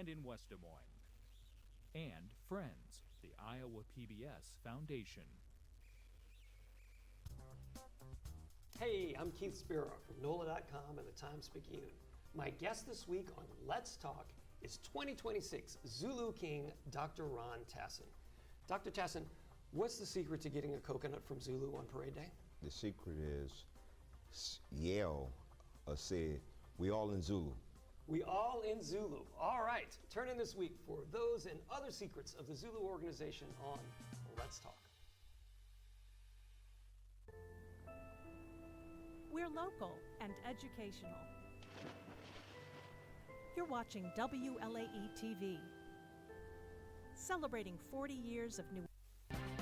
and in West Des Moines. And Friends, the Iowa PBS Foundation. Hey, I'm Keith Spiro from NOLA.com and the Times-Picayune. My guest this week on Let's Talk is 2026 Zulu King, Dr. Ron Tassin. Dr. Tassin, what's the secret to getting a coconut from Zulu on parade day? The secret is Yale said, we all in Zulu. We all in Zulu. All right, turn in this week for those and other secrets of the Zulu organization on Let's Talk. We're local and educational. You're watching WLAE-TV, celebrating 40 years of New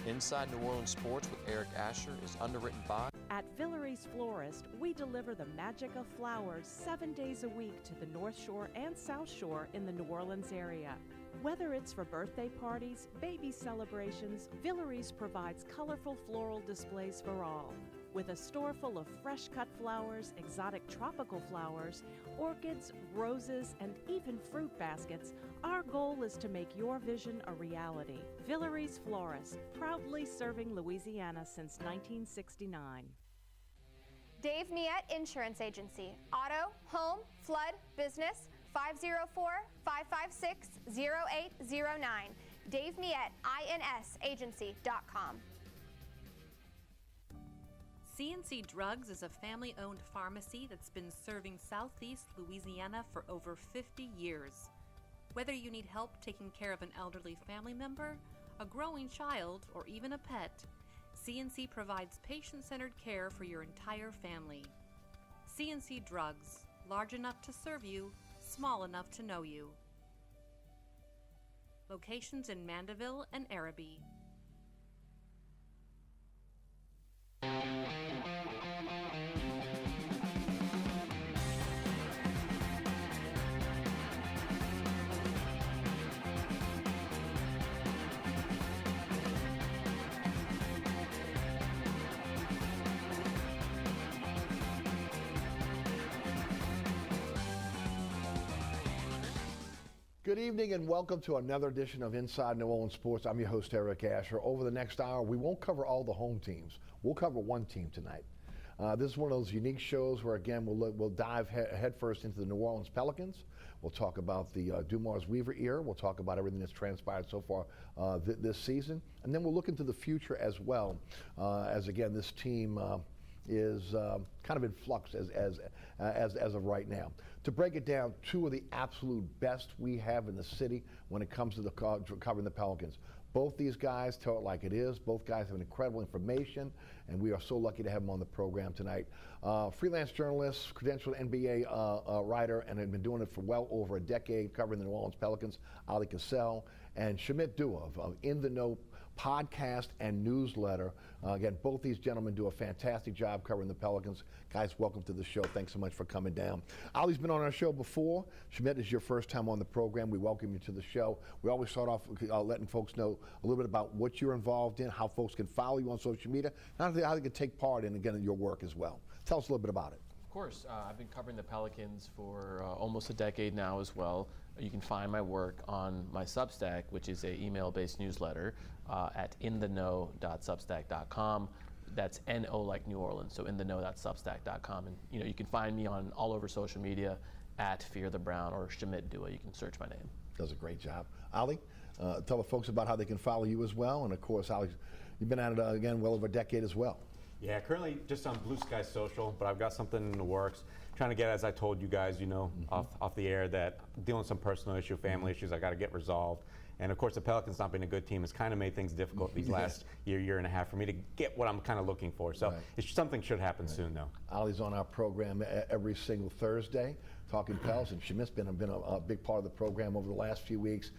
Inside New Orleans Sports with Eric Asher is underwritten by. At Villeries Florist, we deliver the magic of flowers 7 days a week to the North Shore and South Shore in the New Orleans area. Whether it's for birthday parties, baby celebrations, Villeries provides colorful floral displays for all. With a store full of fresh-cut flowers, exotic tropical flowers, orchids, roses, and even fruit baskets, our goal is to make your vision a reality. Villeries Florist, proudly serving Louisiana since 1969. Dave Miette Insurance Agency. Auto, home, flood, business, 504-556-0809. Dave Miette, INSagency.com. CNC Drugs is a family-owned pharmacy that's been serving Southeast Louisiana for over 50 years. Whether you need help taking care of an elderly family member, a growing child, or even a pet, CNC provides patient-centered care for your entire family. CNC Drugs, large enough to serve you, small enough to know you. Locations in Mandeville and Araby. Good evening and welcome to another edition of Inside New Orleans Sports. I'm your host, Eric Asher. Over the next hour, we won't cover all the home teams. We'll cover one team tonight. This is one of those unique shows where, again, we'll dive headfirst into the New Orleans Pelicans. We'll talk about the Dumars Weaver era. We'll talk about everything that's transpired so far this season. And then we'll look into the future as well, as, again, this team is kind of in flux as of right now. To break it down, two of the absolute best we have in the city when it comes to covering the Pelicans. Both these guys tell it like it is. Both guys have incredible information, and we are so lucky to have them on the program tonight. Freelance journalist, credentialed NBA writer, and have been doing it for well over a decade, covering the New Orleans Pelicans, Oleh Kosel, and Shamit of In the Know podcast and newsletter. Again, both these gentlemen do a fantastic job covering the Pelicans. Guys, welcome to the show. Thanks so much for coming down. Oleh's been on our show before. Shamit, is your first time on the program. We welcome you to the show. We always start off letting folks know a little bit about what you're involved in, how folks can follow you on social media, and how they can take part in, again, in your work as well. Tell us a little bit about it. Of course, I've been covering the Pelicans for almost a decade now as well. You can find my work on my Substack, which is a email-based newsletter at intheknow.substack.com. That's N-O like New Orleans, so intheknow.substack.com. And you can find me on all over social media at Fear the Brown or Shamit Dua. You can search my name. Does a great job. Oleh, tell the folks about how they can follow you as well. And of course, Oleh, you've been at it again well over a decade as well. Yeah, currently just on Blue Sky Social, but I've got something in the works. Trying to get, as I told you guys, off the air, that dealing with some personal issue, family issues I got to get resolved. And of course, the Pelicans not being a good team has kind of made things difficult these last year and a half for me to get what I'm kind of looking for. So something should happen soon, though. Oleh's on our program every single Thursday, talking Pels, and Shamit's been a big part of the program over the last few weeks,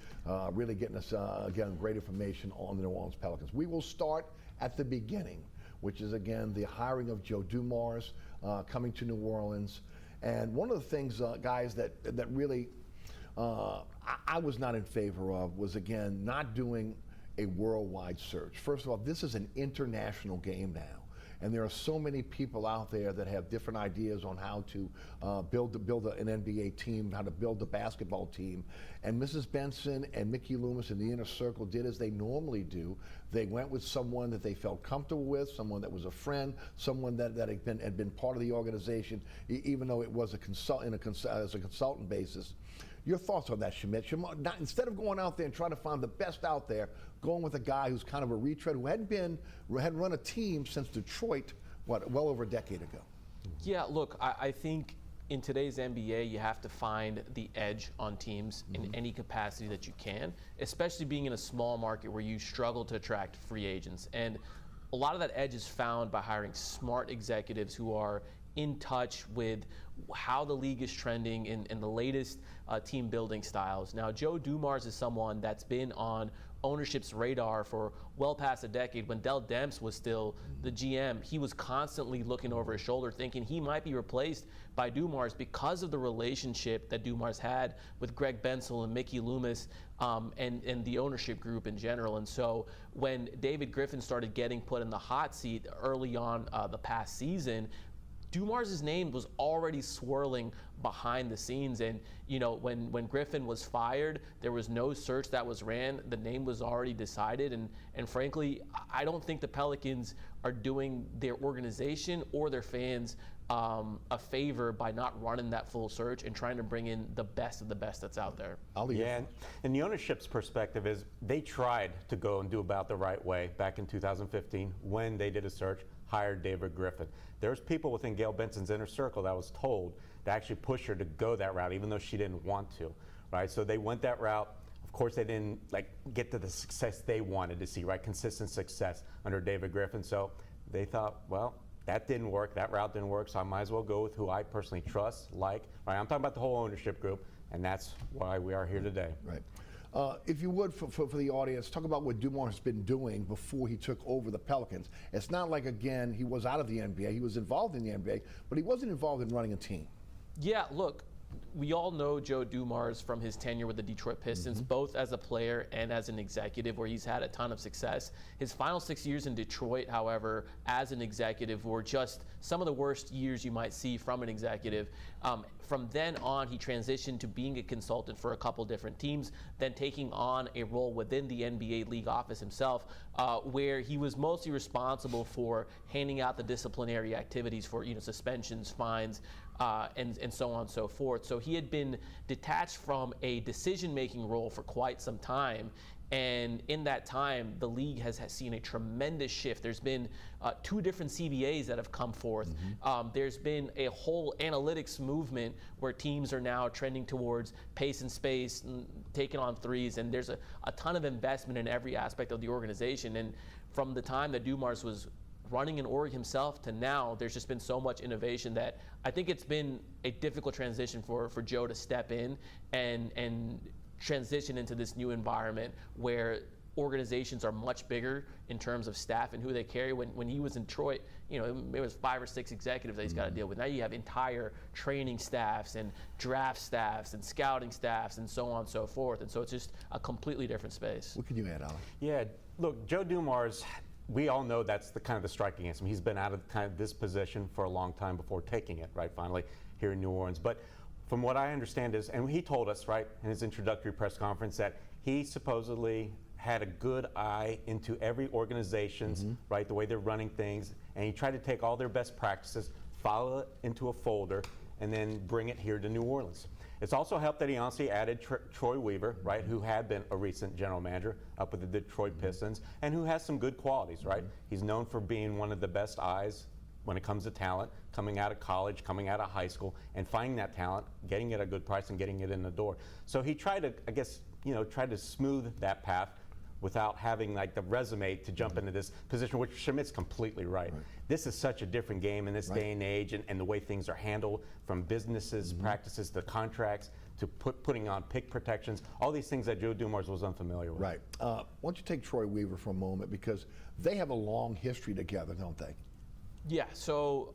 really getting us, again, great information on the New Orleans Pelicans. We will start at the beginning, which is, again, the hiring of Joe Dumars coming to New Orleans. And one of the things, guys, that really I was not in favor of was, again, not doing a worldwide search. First of all, this is an international game now. And there are so many people out there that have different ideas on how to build an NBA team, how to build a basketball team. And Mrs. Benson and Mickey Loomis in the inner circle did as they normally do. They went with someone that they felt comfortable with, someone that was a friend, someone that had been part of the organization, even though it was as a consultant basis. Your thoughts on that, Shamit? Instead of going out there and trying to find the best out there, going with a guy who's kind of a retread, who hadn't run a team since Detroit, well over a decade ago. Yeah, look, I think in today's NBA, you have to find the edge on teams in any capacity that you can, especially being in a small market where you struggle to attract free agents. And a lot of that edge is found by hiring smart executives who are in touch with how the league is trending in the latest team building styles. Now, Joe Dumars is someone that's been on ownership's radar for well past a decade. When Dell Demps was still the GM, he was constantly looking over his shoulder thinking he might be replaced by Dumars because of the relationship that Dumars had with Greg Bensel and Mickey Loomis and the ownership group in general. And so when David Griffin started getting put in the hot seat early on the past season, Dumars' name was already swirling behind the scenes. And, you know, when Griffin was fired, there was no search that was ran. The name was already decided. And frankly, I don't think the Pelicans are doing their organization or their fans a favor by not running that full search and trying to bring in the best of the best that's out there. Yeah, and the ownership's perspective is they tried to go and do about the right way back in 2015 when they did a search, hired David Griffin. There's people within Gail Benson's inner circle that was told to actually push her to go that route, even though she didn't want to, right? So they went that route. Of course, they didn't get to the success they wanted to see, right? Consistent success under David Griffin. So they thought, well, that didn't work. That route didn't work. So I might as well go with who I personally trust, right? I'm talking about the whole ownership group, and that's why we are here today. Right. If you would, for the audience, talk about what Dumars has been doing before he took over the Pelicans. It's not like, again, he was out of the NBA. He was involved in the NBA, but he wasn't involved in running a team. Yeah, look, we all know Joe Dumars from his tenure with the Detroit Pistons, both as a player and as an executive, where he's had a ton of success. His final 6 years in Detroit, however, as an executive, were just some of the worst years you might see from an executive. From then on, he transitioned to being a consultant for a couple different teams, then taking on a role within the NBA league office himself, where he was mostly responsible for handing out the disciplinary activities for suspensions, fines, and so on and so forth. So he had been detached from a decision-making role for quite some time. And in that time, the league has seen a tremendous shift. There's been 2 different CBAs that have come forth. There's been a whole analytics movement where teams are now trending towards pace and space, and taking on threes, and there's a ton of investment in every aspect of the organization. And from the time that Dumars was running an org himself to now, there's just been so much innovation that I think it's been a difficult transition for Joe to step in and transition into this new environment where organizations are much bigger in terms of staff and who they carry. When he was in Detroit, it was 5 or 6 executives that he's got to deal with. Now you have entire training staffs and draft staffs and scouting staffs and so on and so forth. And so it's just a completely different space. What can you add, Oleh? Yeah, look, Joe Dumars, we all know that's the kind of the strike against him. He's been out of kind of this position for a long time before taking it, right, finally, here in New Orleans. But from what I understand is, and he told us, right, in his introductory press conference, that he supposedly had a good eye into every organization's, right, the way they're running things, and he tried to take all their best practices, file it into a folder, and then bring it here to New Orleans. It's also helped that he honestly added Troy Weaver, right, who had been a recent general manager up with the Detroit Pistons, and who has some good qualities, right? He's known for being one of the best eyes when it comes to talent, coming out of college, coming out of high school, and finding that talent, getting it at a good price, and getting it in the door. So he tried to, I guess, try to smooth that path without having the resume to jump into this position, which Shamit's completely right. This is such a different game in this day and age, and the way things are handled, from businesses, practices, to contracts, to putting on pick protections, all these things that Joe Dumars was unfamiliar with. Right. Why don't you take Troy Weaver for a moment, because they have a long history together, don't they? Yeah, so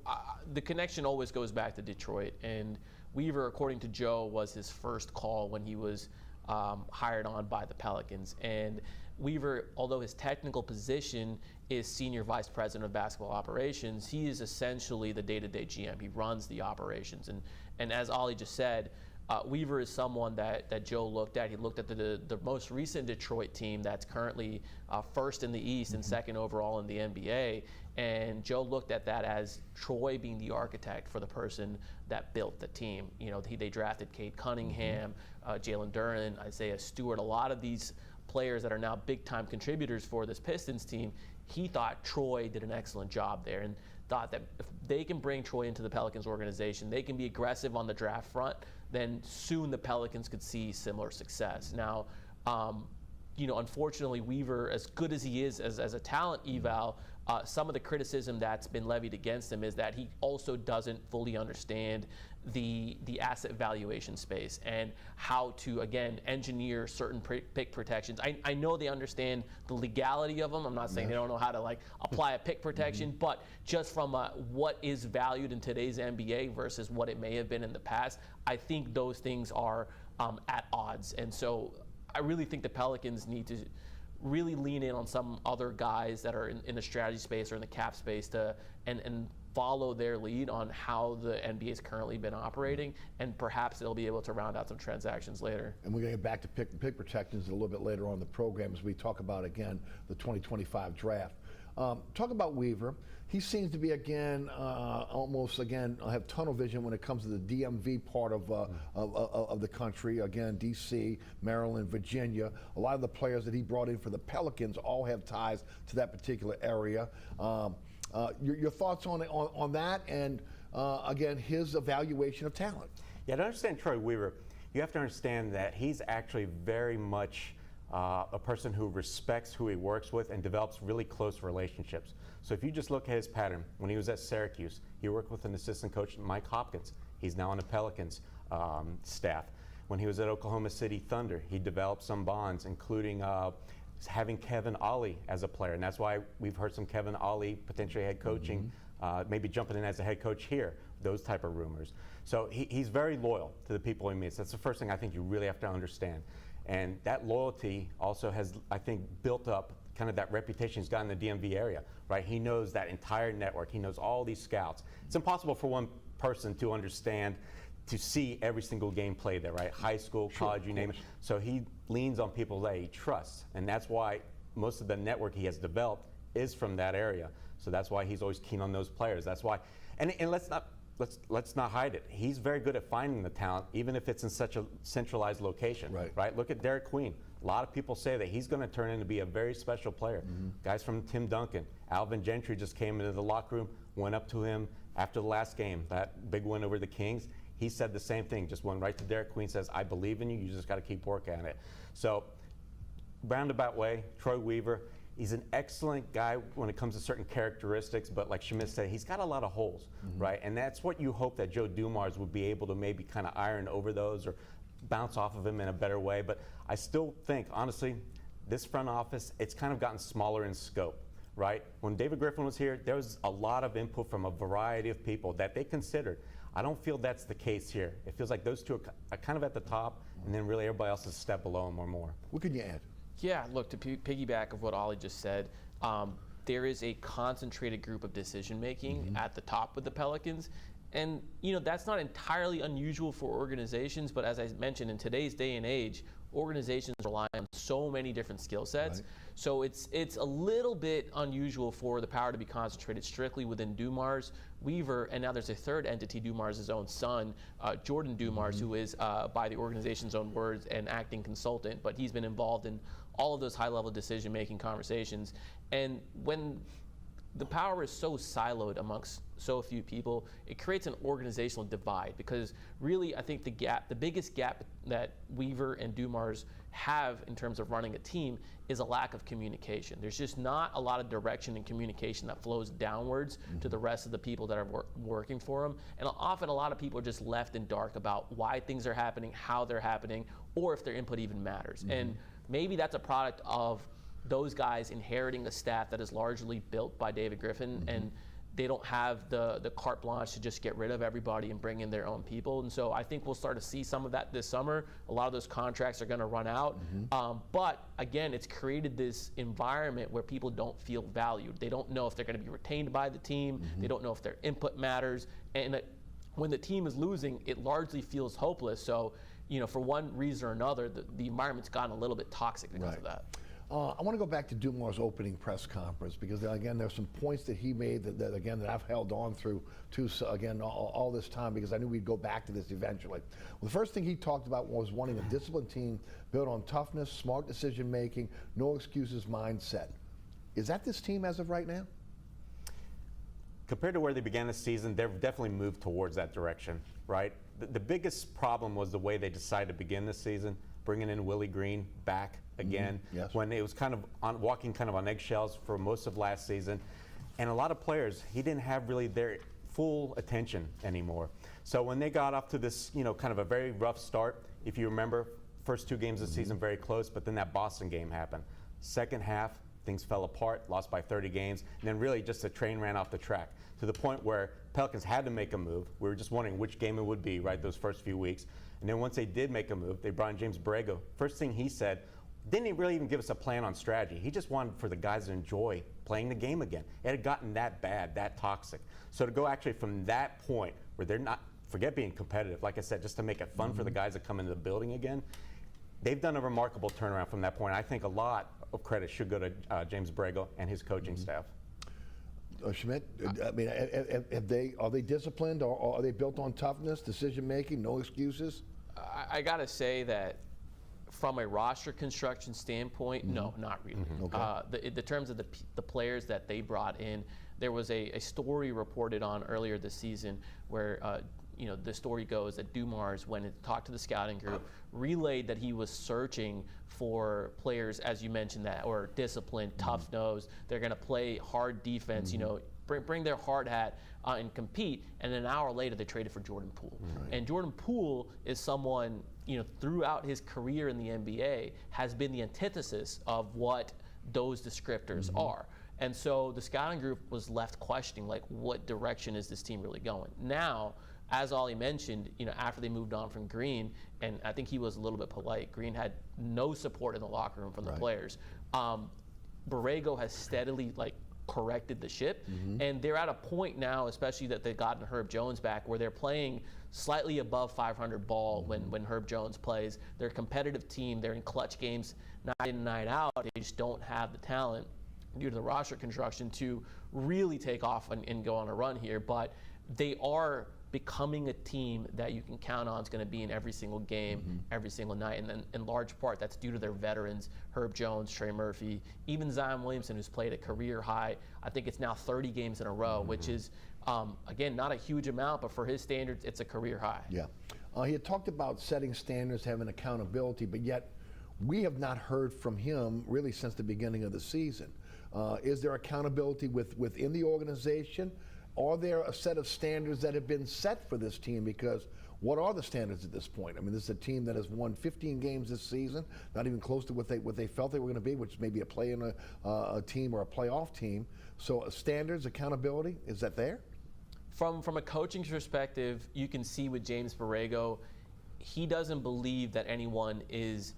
the connection always goes back to Detroit, and Weaver, according to Joe, was his first call when he was hired on by the Pelicans. And Weaver, although his technical position is Senior Vice President of Basketball Operations, he is essentially the day-to-day GM. He runs the operations. And as Oleh just said, Weaver is someone that Joe looked at. He looked at the most recent Detroit team that's currently first in the East and second overall in the NBA. And Joe looked at that as Troy being the architect for the person that built the team. You know, they drafted Cade Cunningham, Jalen Duren, Isaiah Stewart, a lot of these players that are now big-time contributors for this Pistons team. He thought Troy did an excellent job there and thought that if they can bring Troy into the Pelicans organization, they can be aggressive on the draft front, then soon the Pelicans could see similar success. Now, you know, unfortunately, Weaver, as good as he is as a talent eval, some of the criticism that's been levied against him is that he also doesn't fully understand the asset valuation space and how to, again, engineer certain pick protections. I know they understand the legality of them. I'm not saying they don't know how to like apply a pick protection, but just from what is valued in today's NBA versus what it may have been in the past, I think those things are at odds. And so I really think the Pelicans need to really lean in on some other guys that are in the strategy space or in the cap space to and follow their lead on how the NBA has currently been operating, and perhaps they'll be able to round out some transactions later. And we're going to get back to pick protections a little bit later on in the program as we talk about, again, the 2025 draft. Talk about Weaver. He seems to be, again, almost, again, have tunnel vision when it comes to the DMV part of the country. Again, D.C., Maryland, Virginia. A lot of the players that he brought in for the Pelicans all have ties to that particular area. Your thoughts on that and, again, his evaluation of talent? Yeah, to understand Troy Weaver, you have to understand that he's actually very much a person who respects who he works with and develops really close relationships. So if you just look at his pattern, when he was at Syracuse, he worked with an assistant coach, Mike Hopkins. He's now on the Pelicans staff. When he was at Oklahoma City Thunder, he developed some bonds, including having Kevin Oleh as a player. And that's why we've heard some Kevin Oleh potentially head coaching, maybe jumping in as a head coach here, those type of rumors. So he's very loyal to the people he meets. That's the first thing I think you really have to understand. And that loyalty also has, I think, built up kind of that reputation he's got in the DMV area, right? He knows that entire network. He knows all these scouts. It's impossible for one person to understand, to see every single game played there, right? High school, college, you name it. So he leans on people that he trusts. And that's why most of the network he has developed is from that area. So that's why he's always keen on those players. That's why, and let's not hide it. He's very good at finding the talent, even if it's in such a centralized location, right? Look at Derek Queen. A lot of people say that he's going to turn into be a very special player. Guys from Tim Duncan, Alvin Gentry just came into the locker room, went up to him after the last game, that big win over the Kings. He said the same thing, just went right to Derek Queen, says, I believe in you, you just got to keep working at it. So, roundabout way, Troy Weaver, he's an excellent guy when it comes to certain characteristics, but like Shamit said, he's got a lot of holes, right? And that's what you hope that Joe Dumars would be able to maybe kind of iron over those or bounce off of him in a better way. But I still think, honestly, this front office, it's kind of gotten smaller in scope, right? When David Griffin was here, there was a lot of input from a variety of people that they considered. I don't feel that's the case here. It feels like those two are kind of at the top, and then really everybody else is a step below them or more. What can you add? Yeah, look, to piggyback of what Oleh just said, there is a concentrated group of decision-making at the top with the Pelicans. And, you know, that's not entirely unusual for organizations, but as I mentioned, in today's day and age, organizations rely on so many different skill sets. Right. So it's a little bit unusual for the power to be concentrated strictly within Dumars, Weaver, and now there's a third entity, Dumars' own son, Jordan Dumars, who is, by the organization's own words, an acting consultant, but he's been involved in all of those high-level decision-making conversations. And when the power is so siloed amongst so few people, it creates an organizational divide, because really I think the biggest gap that Weaver and Dumars have in terms of running a team is a lack of communication. There's just not a lot of direction and communication that flows downwards to the rest of the people that are working for them. And often a lot of people are just left in dark about why things are happening, how they're happening, or if their input even matters. And maybe that's a product of those guys inheriting a staff that is largely built by David Griffin, and they don't have the carte blanche to just get rid of everybody and bring in their own people. And so I think we'll start to see some of that this summer. A lot of those contracts are going to run out. But again, it's created this environment where people don't feel valued. They don't know if they're going to be retained by the team. They don't know if their input matters. And when the team is losing, it largely feels hopeless. So, for one reason or another, the environment's gotten a little bit toxic because of that. I want to go back to Dumars' opening press conference because, again, there's some points that he made that I've held on through to, again, all this time because I knew we'd go back to this eventually. Well, the first thing he talked about was wanting a disciplined team built on toughness, smart decision-making, no excuses mindset. Is that this team as of right now? Compared to where they began the season, they've definitely moved towards that direction, right? The biggest problem was the way they decided to begin the season, bringing in Willie Green back again, when it was kind of walking on eggshells for most of last season. And a lot of players, he didn't have really their full attention anymore. So when they got off to this, kind of a very rough start, if you remember, first 2 games of the season very close, but then that Boston game happened. Second half, things fell apart, lost by 30 games, and then really just the train ran off the track to the point where Pelicans had to make a move. We were just wondering which game it would be, right, those first few weeks. And then once they did make a move, they brought in James Borrego. First thing he said, didn't really even give us a plan on strategy. He just wanted for the guys to enjoy playing the game again. It had gotten that bad, that toxic. So to go actually from that point where they're not, forget being competitive, like I said, just to make it fun for the guys that come into the building again, they've done a remarkable turnaround from that point. I think a lot of credit should go to James Borrego and his coaching staff. Shamit, I mean, are they disciplined or are they built on toughness, decision making, no excuses? I gotta say that from a roster construction standpoint, no, not really. The terms of the players that they brought in, there was a story reported on earlier this season where the story goes that Dumars, when he talked to the scouting group, relayed that he was searching for players, as you mentioned, that are disciplined, tough-nosed. They're going to play hard defense, bring their hard hat and compete. And an hour later, they traded for Jordan Poole. And Jordan Poole is someone, throughout his career in the NBA, has been the antithesis of what those descriptors are. And so the scouting group was left questioning, like, what direction is this team really going? Now, as Ollie mentioned, after they moved on from Green, and I think he was a little bit polite, Green had no support in the locker room from the players. Borrego has steadily corrected the ship, and they're at a point now, especially that they've gotten Herb Jones back, where they're playing slightly above 500 ball when Herb Jones plays. They're a competitive team. They're in clutch games night in, night out. They just don't have the talent due to the roster construction to really take off and go on a run here, but they are becoming a team that you can count on is going to be in every single game, every single night. And then in large part, that's due to their veterans, Herb Jones, Trey Murphy, even Zion Williamson, who's played a career high. I think it's now 30 games in a row, which is, again, not a huge amount, but for his standards, it's a career high. Yeah. He had talked about setting standards, having accountability, but yet we have not heard from him really since the beginning of the season. Is there accountability within the organization? Are there a set of standards that have been set for this team? Because what are the standards at this point? I mean, this is a team that has won 15 games this season, not even close to what they felt they were going to be, which may be a play-in a team or a playoff team. So standards, accountability, is that there? From a coaching perspective, you can see with James Borrego, he doesn't believe that anyone is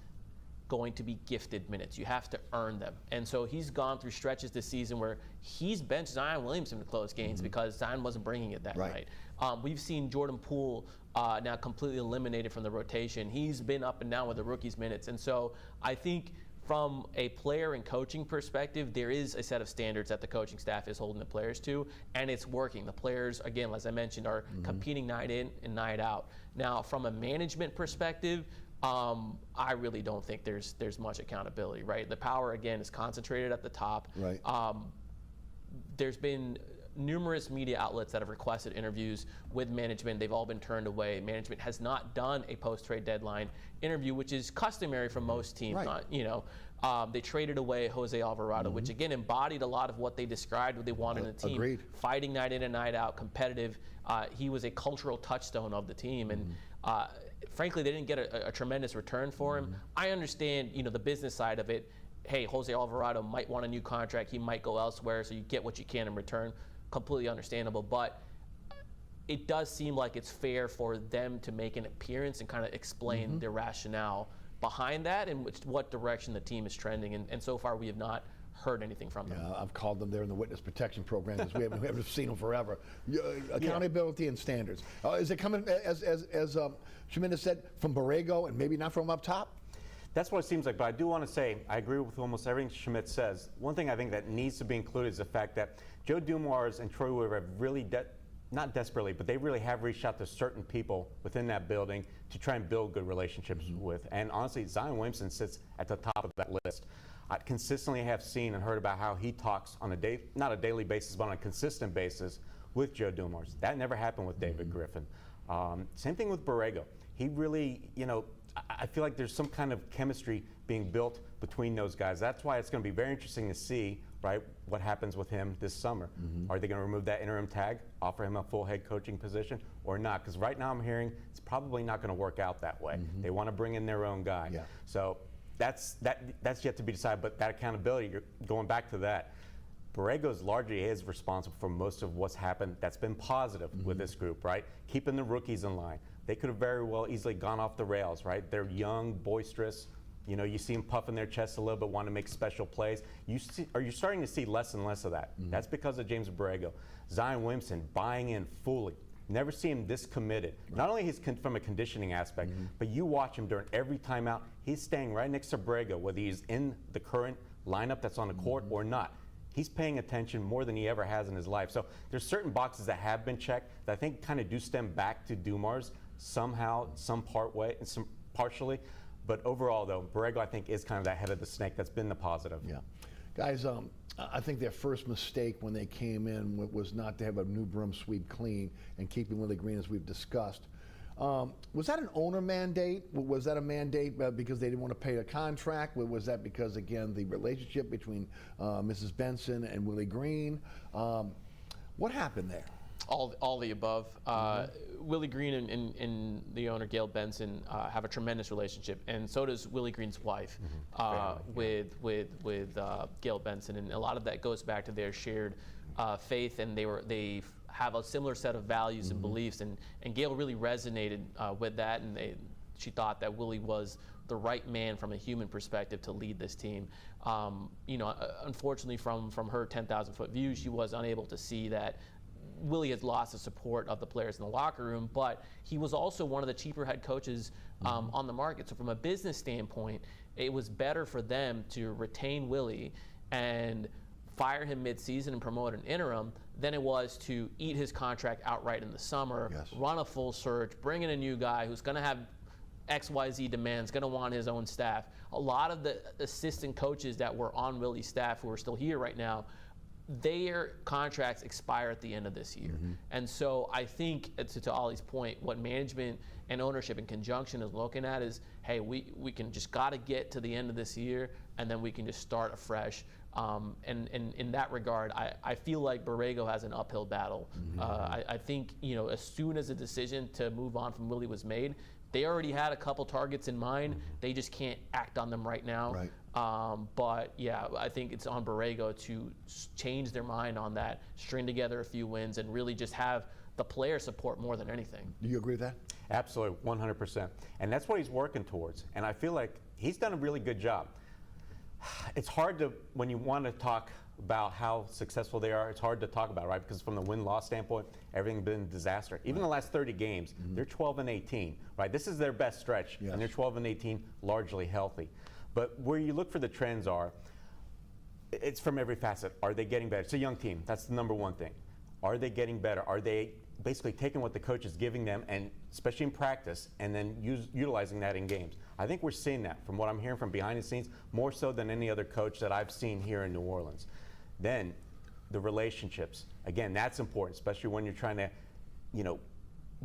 going to be gifted minutes. You have to earn them. And so he's gone through stretches this season where he's benched Zion Williamson to close games because Zion wasn't bringing it that night. We've seen Jordan Poole now completely eliminated from the rotation. He's been up and down with the rookies' minutes. And so I think from a player and coaching perspective, there is a set of standards that the coaching staff is holding the players to, and it's working. The players, again, as I mentioned, are competing night in and night out. Now, from a management perspective, I really don't think there's much accountability, right? The power, again, is concentrated at the top. There's been numerous media outlets that have requested interviews with management. They've all been turned away. Management has not done a post-trade deadline interview, which is customary for most teams. They traded away Jose Alvarado, which again embodied a lot of what they described what they wanted in a team. Fighting night in and night out, competitive. He was a cultural touchstone of the team, and frankly, they didn't get a tremendous return for him. I understand, the business side of it. Hey, Jose Alvarado might want a new contract. He might go elsewhere, so you get what you can in return. completely understandable. But it does seem like it's fair for them to make an appearance and kind of explain their rationale behind that and what direction the team is trending. And so far, we have not heard anything from them. Yeah, I've called them there in the witness protection program because we haven't seen them forever. Accountability and standards. Is it coming, as Shamit has said, from Borrego and maybe not from up top? That's what it seems like, but I do want to say, I agree with almost everything Shamit says. One thing I think that needs to be included is the fact that Joe Dumars and Troy Weaver have really, not desperately, but they really have reached out to certain people within that building to try and build good relationships with. And honestly, Zion Williamson sits at the top of that list. I consistently have seen and heard about how he talks on not a daily basis, but on a consistent basis with Joe Dumars. That never happened with David Griffin. Same thing with Borrego. He really, I feel like there's some kind of chemistry being built between those guys. That's why it's going to be very interesting to see, right, what happens with him this summer. Are they going to remove that interim tag, offer him a full head coaching position, or not? Because right now I'm hearing it's probably not going to work out that way. They want to bring in their own guy. So that's yet to be decided. But that accountability, you're going back to that. Borrego's largely is responsible for most of what's happened that's been positive with this group, right? Keeping the rookies in line. They could have very well easily gone off the rails, right? They're young, boisterous. You see them puffing their chests a little bit, want to make special plays. You're starting to see less and less of that. That's because of James Borrego. Zion Williamson buying in fully. Never see him this committed. Not only from a conditioning aspect, but you watch him during every timeout. He's staying right next to Borrego, whether he's in the current lineup that's on the court or not. He's paying attention more than he ever has in his life. So there's certain boxes that have been checked that I think kind of do stem back to Dumars somehow, partially. But overall, though, Borrego, I think, is kind of that head of the snake. That's been the positive. Yeah. Guys, I think their first mistake when they came in was not to have a new broom sweep clean and keeping Willie Green, as we've discussed. Was that an owner mandate? Was that a mandate because they didn't want to pay a contract? Was that because, again, the relationship between Mrs. Benson and Willie Green? What happened there? All the above. Willie Green and the owner Gail Benson have a tremendous relationship, and so does Willie Green's wife with Gail Benson, and a lot of that goes back to their shared faith, and they have a similar set of values and beliefs, and Gail really resonated with that, and she thought that Willie was the right man from a human perspective to lead this team. Unfortunately, from her 10,000-foot view, she was unable to see that Willie has lost the support of the players in the locker room, but he was also one of the cheaper head coaches on the market. So from a business standpoint, it was better for them to retain Willie and fire him mid-season and promote an interim than it was to eat his contract outright in the summer, run a full search, bring in a new guy who's going to have XYZ demands, going to want his own staff. A lot of the assistant coaches that were on Willie's staff who are still here right now, their contracts expire at the end of this year. And so I think, to Ollie's point, what management and ownership in conjunction is looking at is, hey, we can just got to get to the end of this year, and then we can just start afresh. And in that regard, I feel like Borrego has an uphill battle. I think, as soon as the decision to move on from Willie was made, they already had a couple targets in mind. They just can't act on them right now. But yeah, I think it's on Borrego to change their mind on that, string together a few wins, and really just have the player support more than anything. Do you agree with that? Absolutely, 100%. And that's what he's working towards. And I feel like he's done a really good job. It's hard to, when you want to talk about how successful they are, it's hard to talk about, right? Because from the win-loss standpoint, everything's been a disaster. Even the last 30 games, they're 12-18, right? This is their best stretch, and they're 12-18, largely healthy. But where you look for the trends it's from every facet. Are they getting better? It's a young team. That's the number one thing. Are they getting better? Are they basically taking what the coach is giving them, and especially in practice, and then utilizing that in games? I think we're seeing that from what I'm hearing from behind the scenes, more so than any other coach that I've seen here in New Orleans. Then the relationships. Again, that's important, especially when you're trying to,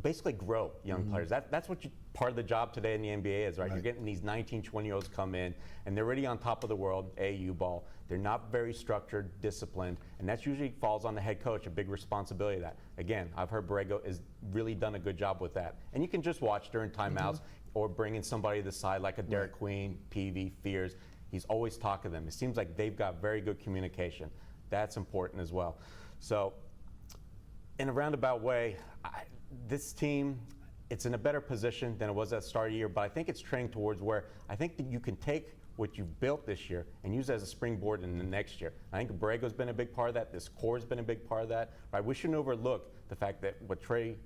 basically grow young players. That's what part of the job today in the NBA is, right? You're getting these 19, 20-year-olds come in, and they're already on top of the world, AAU ball. They're not very structured, disciplined, and that usually falls on the head coach, a big responsibility of that. Again, I've heard Borrego has really done a good job with that. And you can just watch during timeouts or bring in somebody to the side like a Derek Queen, Peavy, Fears. He's always talking to them. It seems like they've got very good communication. That's important as well. So in a roundabout way, this team, it's in a better position than it was at the start of the year, but I think it's trending towards where I think that you can take what you've built this year and use it as a springboard in the next year. I think Borrego's been a big part of that. This core has been a big part of that. Right? We shouldn't overlook the fact that what Trey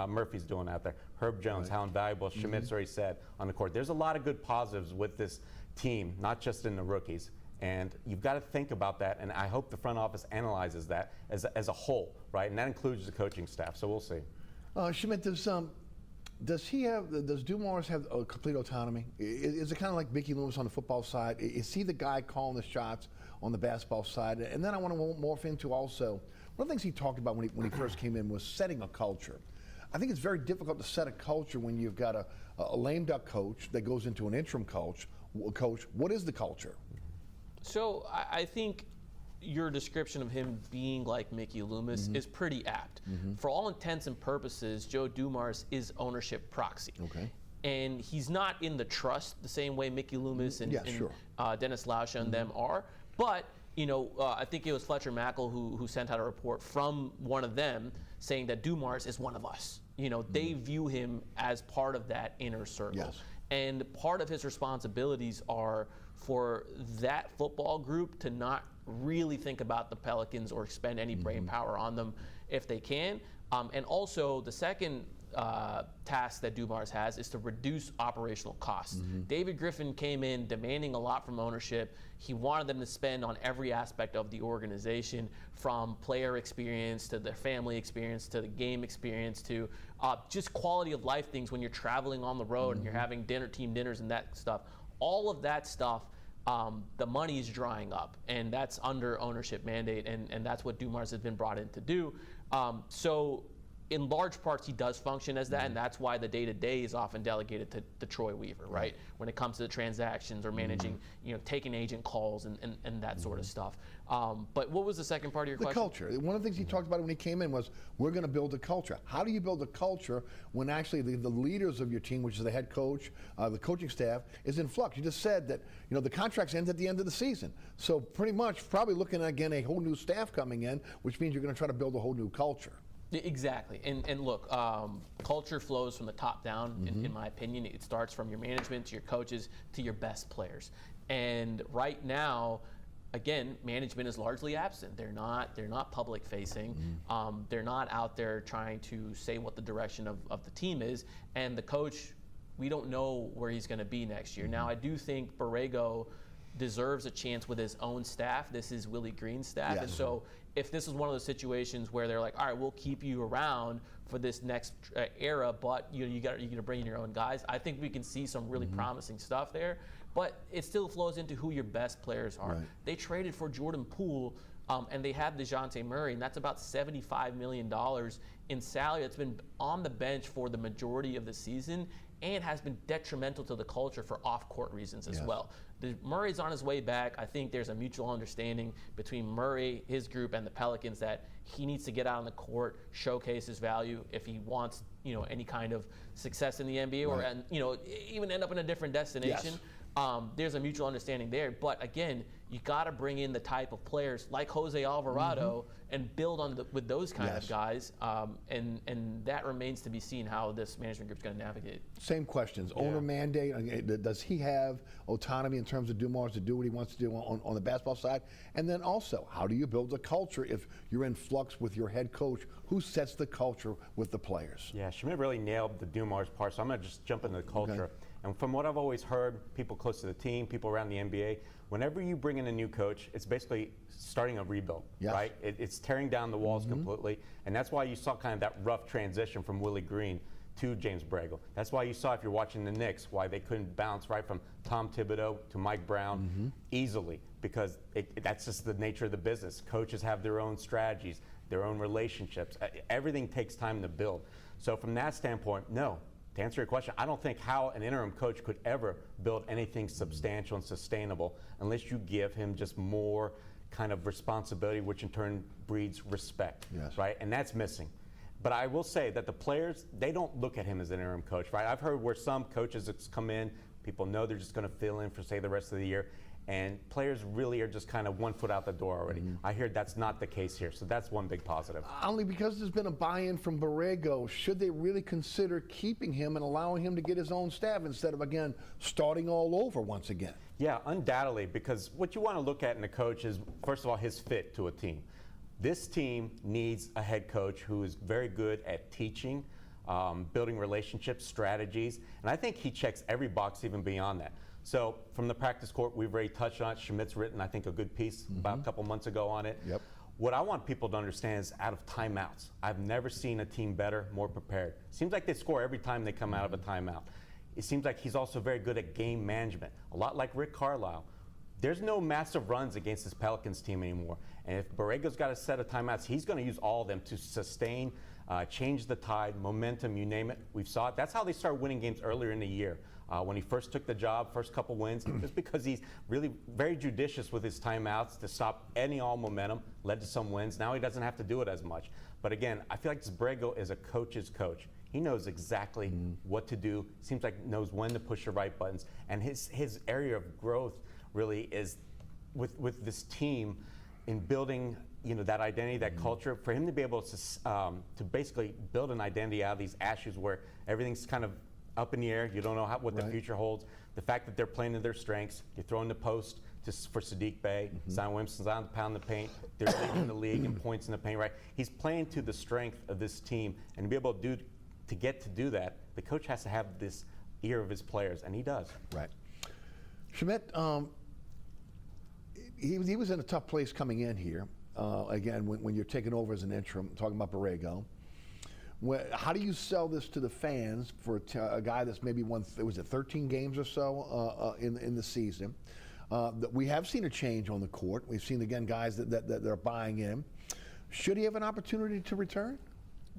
Murphy's doing out there, Herb Jones, how invaluable Shamit's already said on the court. There's a lot of good positives with this team, not just in the rookies. And you've got to think about that, and I hope the front office analyzes that as a whole, right? And that includes the coaching staff, so we'll see. Shamit, does Dumars have a complete autonomy? Is it kind of like Mickey Loomis on the football side? Is he the guy calling the shots on the basketball side? And then I want to morph into also, one of the things he talked about when he first came in was setting a culture. I think it's very difficult to set a culture when you've got a lame duck coach that goes into an interim coach. What is the culture? So I think your description of him being like Mickey Loomis is pretty apt. For all intents and purposes, Joe Dumars is ownership proxy. Okay. And he's not in the trust the same way Mickey Loomis and Dennis Lauscha and them are. But, I think it was Fletcher Mackel who sent out a report from one of them saying that Dumars is one of us. They view him as part of that inner circle. Yes. And part of his responsibilities are for that football group to not really think about the Pelicans or expend any brain power on them if they can. And also the second task that Dumars has is to reduce operational costs. David Griffin came in demanding a lot from ownership. He wanted them to spend on every aspect of the organization, from player experience to their family experience to the game experience to just quality of life things when you're traveling on the road and you're having team dinners and that stuff. All of that stuff, the money is drying up, and that's under ownership mandate, and that's what Dumars has been brought in to do. So in large parts, he does function as that, and that's why the day-to-day is often delegated to Troy Weaver, right? When it comes to the transactions or managing, taking agent calls and that sort of stuff. But what was the second part of your question? The culture. One of the things he talked about when he came in was, we're going to build a culture. How do you build a culture when actually the leaders of your team, which is the head coach, the coaching staff, is in flux? You just said that the contracts end at the end of the season. So pretty much probably looking at, again, a whole new staff coming in, which means you're going to try to build a whole new culture. Exactly. And look, culture flows from the top down, in my opinion. It starts from your management to your coaches to your best players. And right now, again, management is largely absent. They're not public facing. They're not out there trying to say what the direction of the team is. And the coach, we don't know where he's going to be next year. Now, I do think Borrego deserves a chance with his own staff. This is Willie Green's staff. Yes. And so if this is one of those situations where they're like, all right, we'll keep you around for this next era, but you got to bring in your own guys, I think we can see some really promising stuff there. But it still flows into who your best players are. Right. They traded for Jordan Poole, and they have DeJounte Murray, and that's about $75 million in salary that's been on the bench for the majority of the season and has been detrimental to the culture for off-court reasons as well. Murray's on his way back. I think there's a mutual understanding between Murray, his group, and the Pelicans that he needs to get out on the court, showcase his value if he wants, any kind of success in the NBA or, even end up in a different destination. Yes. There's a mutual understanding there. But again, you got to bring in the type of players like Jose Alvarado and build on with those kind of guys. And that remains to be seen how this management group's going to navigate. Same questions. Owner mandate. Does he have autonomy in terms of Dumars to do what he wants to do on the basketball side? And then also, how do you build a culture if you're in flux with your head coach? Who sets the culture with the players? Yeah, Shamit really nailed the Dumars part, so I'm going to just jump into the culture. Okay. And from what I've always heard, people close to the team, people around the NBA, whenever you bring in a new coach, it's basically starting a rebuild, right? It's tearing down the walls completely, and that's why you saw kind of that rough transition from Willie Green to James Borrego. That's why you saw, if you're watching the Knicks, why they couldn't bounce right from Tom Thibodeau to Mike Brown easily, because that's just the nature of the business. Coaches have their own strategies, their own relationships. Everything takes time to build. So from that standpoint, no. To answer your question, I don't think how an interim coach could ever build anything substantial and sustainable unless you give him just more kind of responsibility, which in turn breeds respect, right? And that's missing. But I will say that the players, they don't look at him as an interim coach, right? I've heard where some coaches come in, People know they're just going to fill in for, say, the rest of the year. And players really are just kind of 1 foot out the door already. I hear that's not the case here, so that's one big positive. Only because there's been a buy-in from Borrego, should they really consider keeping him and allowing him to get his own staff instead of, again, starting all over once again? Yeah, undoubtedly, because what you want to look at in a coach is, first of all, his fit to a team. This team needs a head coach who is very good at teaching, building relationships, strategies, and I think he checks every box even beyond that. So from the practice court, we've already touched on it. Shamit's written, I think, a good piece about a couple months ago on it. Yep. What I want people to understand is out of timeouts, I've never seen a team better, more prepared. Seems like they score every time they come out of a timeout. It seems like he's also very good at game management, a lot like Rick Carlisle. There's no massive runs against this Pelicans team anymore. And if Borrego's got a set of timeouts, he's going to use all of them to sustain, change the tide, momentum, you name it. We saw it. That's how they started winning games earlier in the year. When he first took the job, first couple wins, just because he's really very judicious with his timeouts to stop any all momentum, led to some wins. Now he doesn't have to do it as much. But again, I feel like this Borrego is a coach's coach. He knows exactly what to do. Seems like knows when to push the right buttons. And his area of growth really is with this team in building, that identity, that culture. For him to be able to basically build an identity out of these ashes where everything's kind of up in the air, you don't know what the future holds. The fact that they're playing to their strengths, you're throwing the post for Sadiq Bey, Zion Williamson's on the pound the paint, they're leading the league in points in the paint, right? He's playing to the strength of this team, and to be able to do that, the coach has to have this ear of his players, and he does. Right. Shamit, he was in a tough place coming in here. Again, when you're taking over as an interim, talking about Borrego. How do you sell this to the fans for a guy that's maybe won, was it 13 games or so in the season? We have seen a change on the court. We've seen, again, guys that are buying in. Should he have an opportunity to return?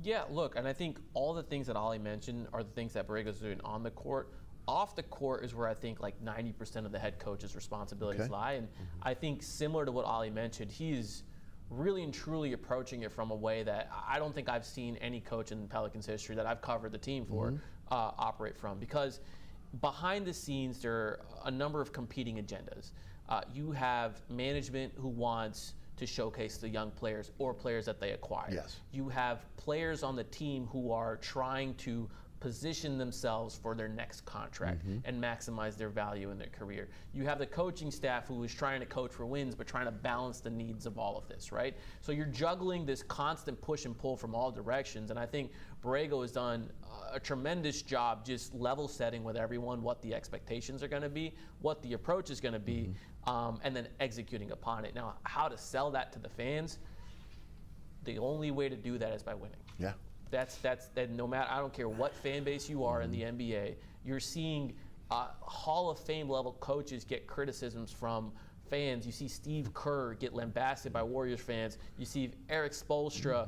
Yeah, look, and I think all the things that Ollie mentioned are the things that Borrego's doing on the court. Off the court is where I think like 90% of the head coach's responsibilities lie. And I think similar to what Ollie mentioned, he's really and truly approaching it from a way that I don't think I've seen any coach in Pelicans history that I've covered the team for operate from. Because behind the scenes, there are a number of competing agendas. You have management who wants to showcase the young players or players that they acquire. Yes. You have players on the team who are trying to position themselves for their next contract and maximize their value in their career. You have the coaching staff who is trying to coach for wins but trying to balance the needs of all of this, right? So you're juggling this constant push and pull from all directions, and I think Borrego has done a tremendous job just level setting with everyone what the expectations are going to be, what the approach is going to be, and then executing upon it. Now, how to sell that to the fans, the only way to do that is by winning. Yeah. That's no matter, I don't care what fan base you are in the NBA, you're seeing Hall of Fame level coaches get criticisms from fans. You see Steve Kerr get lambasted by Warriors fans. You see Eric Spoelstra,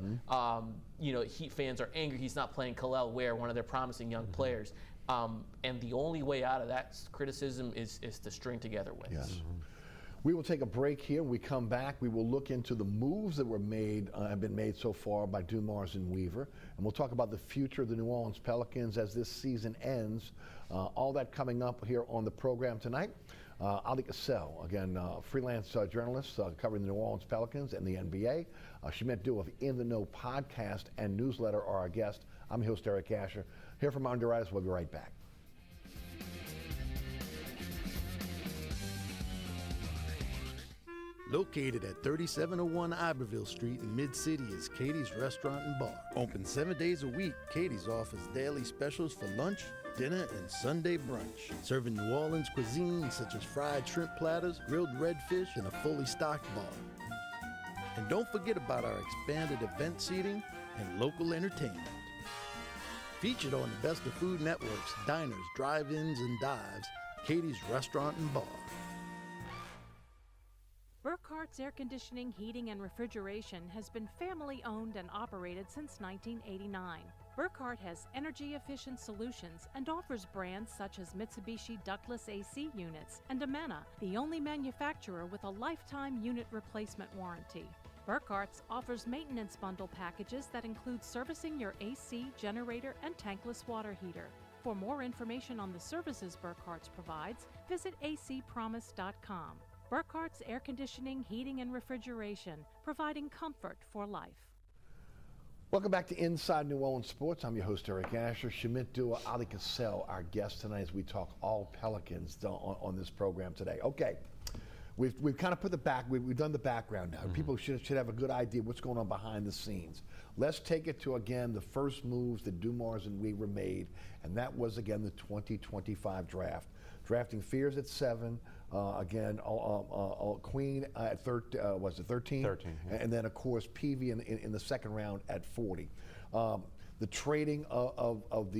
Heat fans are angry he's not playing Khalil Ware, one of their promising young players. And the only way out of that criticism is to string together wins. Yes. We will take a break here. When we come back, we will look into the moves that were made, have been made so far by Dumars and Weaver. And we'll talk about the future of the New Orleans Pelicans as this season ends. All that coming up here on the program tonight. Ali Kosel, again, freelance journalist covering the New Orleans Pelicans and the NBA. Shamit Due of In the Know podcast and newsletter are our guest. I'm your host, Eric Asher. Here from Underwriters. We'll be right back. Located at 3701 Iberville Street in Mid-City is Katie's Restaurant and Bar. Open 7 days a week, Katie's offers daily specials for lunch, dinner, and Sunday brunch. Serving New Orleans cuisine such as fried shrimp platters, grilled redfish, and a fully stocked bar. And don't forget about our expanded event seating and local entertainment. Featured on the Best of Food Network's diners, drive-ins, and dives, Katie's Restaurant and Bar. Burkhart's Air Conditioning, Heating, and Refrigeration has been family-owned and operated since 1989. Burkhart has energy-efficient solutions and offers brands such as Mitsubishi ductless AC units and Amana, the only manufacturer with a lifetime unit replacement warranty. Burkhart's offers maintenance bundle packages that include servicing your AC, generator, and tankless water heater. For more information on the services Burkhart's provides, visit acpromise.com. Burkhart's Air Conditioning, Heating, and Refrigeration, providing comfort for life. Welcome back to Inside New Orleans Sports. I'm your host, Eric Asher. Shamit Dua, Ali Kosel, our guest tonight as we talk all Pelicans on this program today. Okay, we've kind of put we've done the background now. People should have a good idea what's going on behind the scenes. Let's take it to, again, the first moves that Dumars and Weaver made, and that was, again, the 2025 draft. Drafting Fears at 7, Queen at 13? 13, yeah. And then, of course, Peavy in the second round at 40. The trading of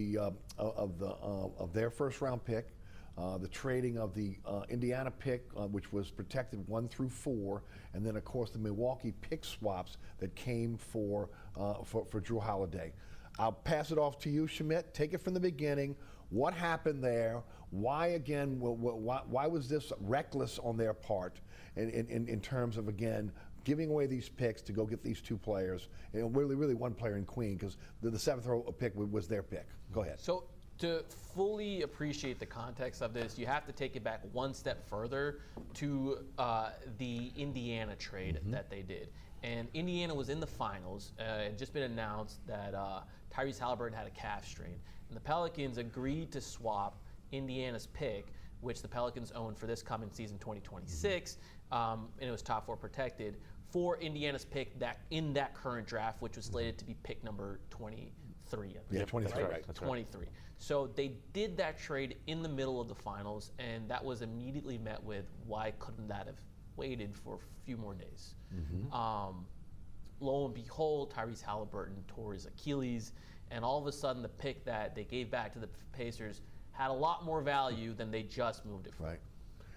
their first round pick, the trading of the Indiana pick, which was protected 1 through 4, and then, of course, the Milwaukee pick swaps that came for Drew Holiday. I'll pass it off to you, Shamit. Take it from the beginning. What happened there? Why, again, why was this reckless on their part in terms of, again, giving away these picks to go get these 2 players, and really one player in Queen, because the 7th pick was their pick. Go ahead. So to fully appreciate the context of this, you have to take it back one step further to the Indiana trade that they did. And Indiana was in the finals. It had just been announced that Tyrese Halliburton had a calf strain. And the Pelicans agreed to swap Indiana's pick, which the Pelicans owned for this coming season 2026, and it was top 4 protected, for Indiana's pick in that current draft, which was slated to be pick number 23. Yeah, 23, right? That's 23. Right. So they did that trade in the middle of the finals, and that was immediately met with, why couldn't that have waited for a few more days? Lo and behold, Tyrese Halliburton tore his Achilles, and all of a sudden the pick that they gave back to the Pacers had a lot more value than they just moved it for. Right.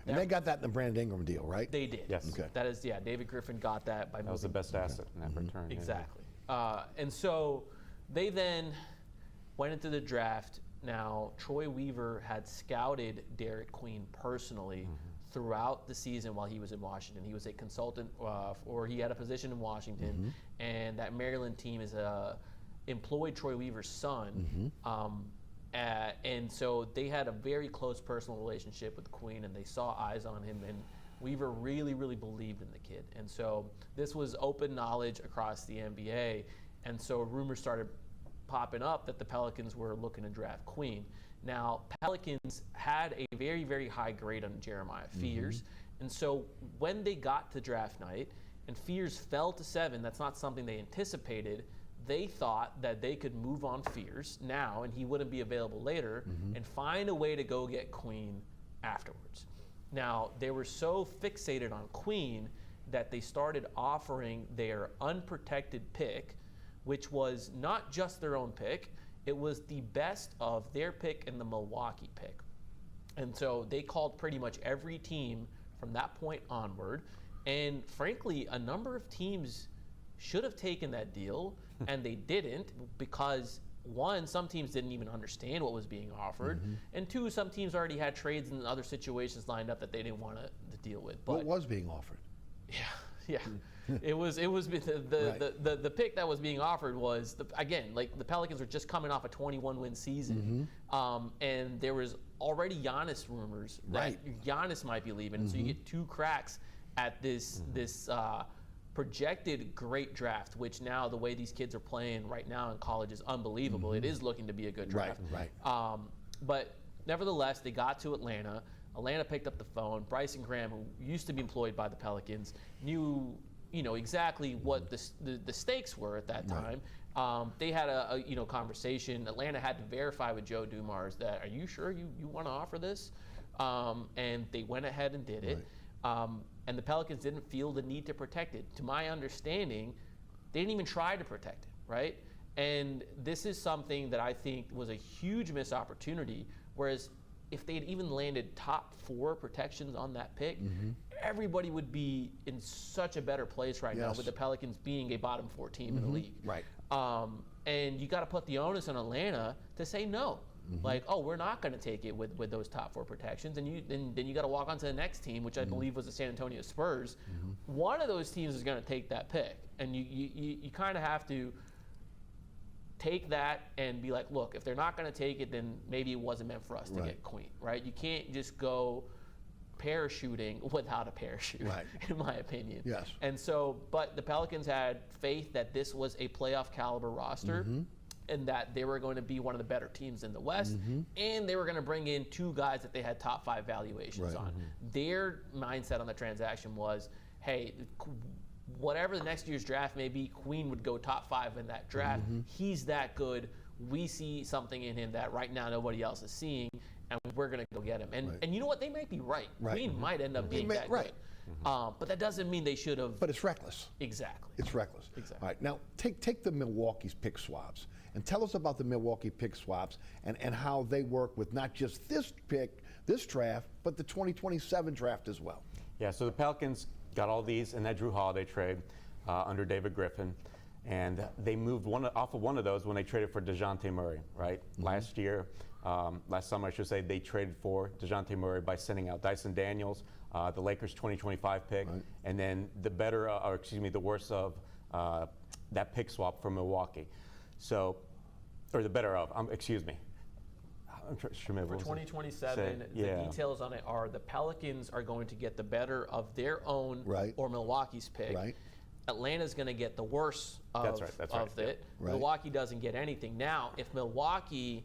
And they got that in the Brandon Ingram deal, right? They did. Yes. Okay. That is, David Griffin got that by moving. That was the best asset in that return. Exactly. And so they then went into the draft. Now, Troy Weaver had scouted Derek Queen personally throughout the season while he was in Washington. He was a consultant, or he had a position in Washington, and that Maryland team is employed Troy Weaver's son. And so they had a very close personal relationship with Queen, and they saw eyes on him, and Weaver really, really believed in the kid. And so this was open knowledge across the NBA, and so rumors started popping up that the Pelicans were looking to draft Queen. Now, Pelicans had a very, very high grade on Jeremiah Fears, and so when they got to draft night, and Fears fell to 7, that's not something they anticipated. They thought that they could move on Fears now, and he wouldn't be available later, and find a way to go get Queen afterwards. Now, they were so fixated on Queen that they started offering their unprotected pick, which was not just their own pick, it was the best of their pick and the Milwaukee pick. And so they called pretty much every team from that point onward, and frankly, a number of teams should have taken that deal, and they didn't, because 1, some teams didn't even understand what was being offered, and 2, some teams already had trades and other situations lined up that they didn't want to deal with. But what was being offered? Yeah. It was the pick that was being offered was, again, like the Pelicans were just coming off a 21-win season, and there was already Giannis rumors that Giannis might be leaving, and so you get 2 cracks at this projected great draft, which now the way these kids are playing right now in college is unbelievable. It is looking to be a good draft. But nevertheless, they got to Atlanta. Atlanta picked up the phone. Bryson Graham, who used to be employed by the Pelicans, knew exactly what the stakes were at that time. They had a conversation. Atlanta had to verify with Joe Dumars that, are you sure you want to offer this? And they went ahead and did it. And the Pelicans didn't feel the need to protect it. To my understanding, they didn't even try to protect it, right? And this is something that I think was a huge missed opportunity, whereas if they had even landed top 4 protections on that pick, everybody would be in such a better place right now, with the Pelicans being a bottom 4 team in the league. Right. And you got to put the onus on Atlanta to say no. Like, oh, we're not going to take it with those top 4 protections, and then you got to walk on to the next team, which I believe was the San Antonio Spurs. One of those teams is going to take that pick, and you kind of have to take that and be like, look, if they're not going to take it, then maybe it wasn't meant for us to get Queen, right? You can't just go parachuting without a parachute, in my opinion. Yes. And so, but the Pelicans had faith that this was a playoff caliber roster and that they were going to be one of the better teams in the West, and they were going to bring in 2 guys that they had top 5 valuations on. Their mindset on the transaction was, hey, whatever the next year's draft may be, Queen would go top 5 in that draft. He's that good. We see something in him that right now nobody else is seeing, and we're going to go get him. And you know what? They might be right. Queen might end up being that good. But that doesn't mean they should have. But it's reckless. Exactly. It's reckless. Exactly. All right, now take the Milwaukee's pick swaps and tell us about the Milwaukee pick swaps and how they work with not just this pick, this draft, but the 2027 draft as well. Yeah, so the Pelicans got all these in that Drew Holiday trade under David Griffin, and they moved off of one of those when they traded for DeJounte Murray, right? Last summer, I should say, they traded for DeJounte Murray by sending out Dyson Daniels, the Lakers 2025 pick, and then the worst of that pick swap for Milwaukee. So, or the better of, excuse me. For 2027, the details on it are the Pelicans are going to get the better of their own or Milwaukee's pick. Atlanta's going to get the worst of it. Milwaukee doesn't get anything. Now, if Milwaukee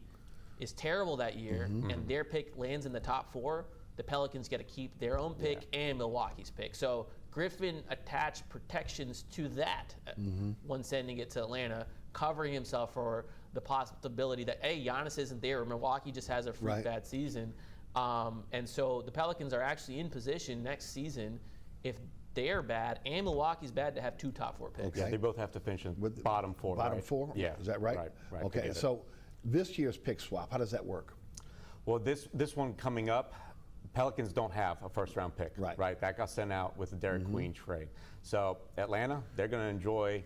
is terrible that year and their pick lands in the top 4, the Pelicans get to keep their own pick and Milwaukee's pick. So Griffin attached protections to that when sending it to Atlanta, covering himself for the possibility that, hey, Giannis isn't there or Milwaukee just has a freak bad season. And so the Pelicans are actually in position next season, if they're bad and Milwaukee's bad, to have 2 top 4 picks. Yeah, they both have to finish in bottom 4. Bottom 4? Yeah. Is that right? Right. Okay, so this year's pick swap, how does that work? Well, this one coming up, Pelicans don't have a first-round pick, right? That got sent out with the Derek Queen trade. So Atlanta, they're going to enjoy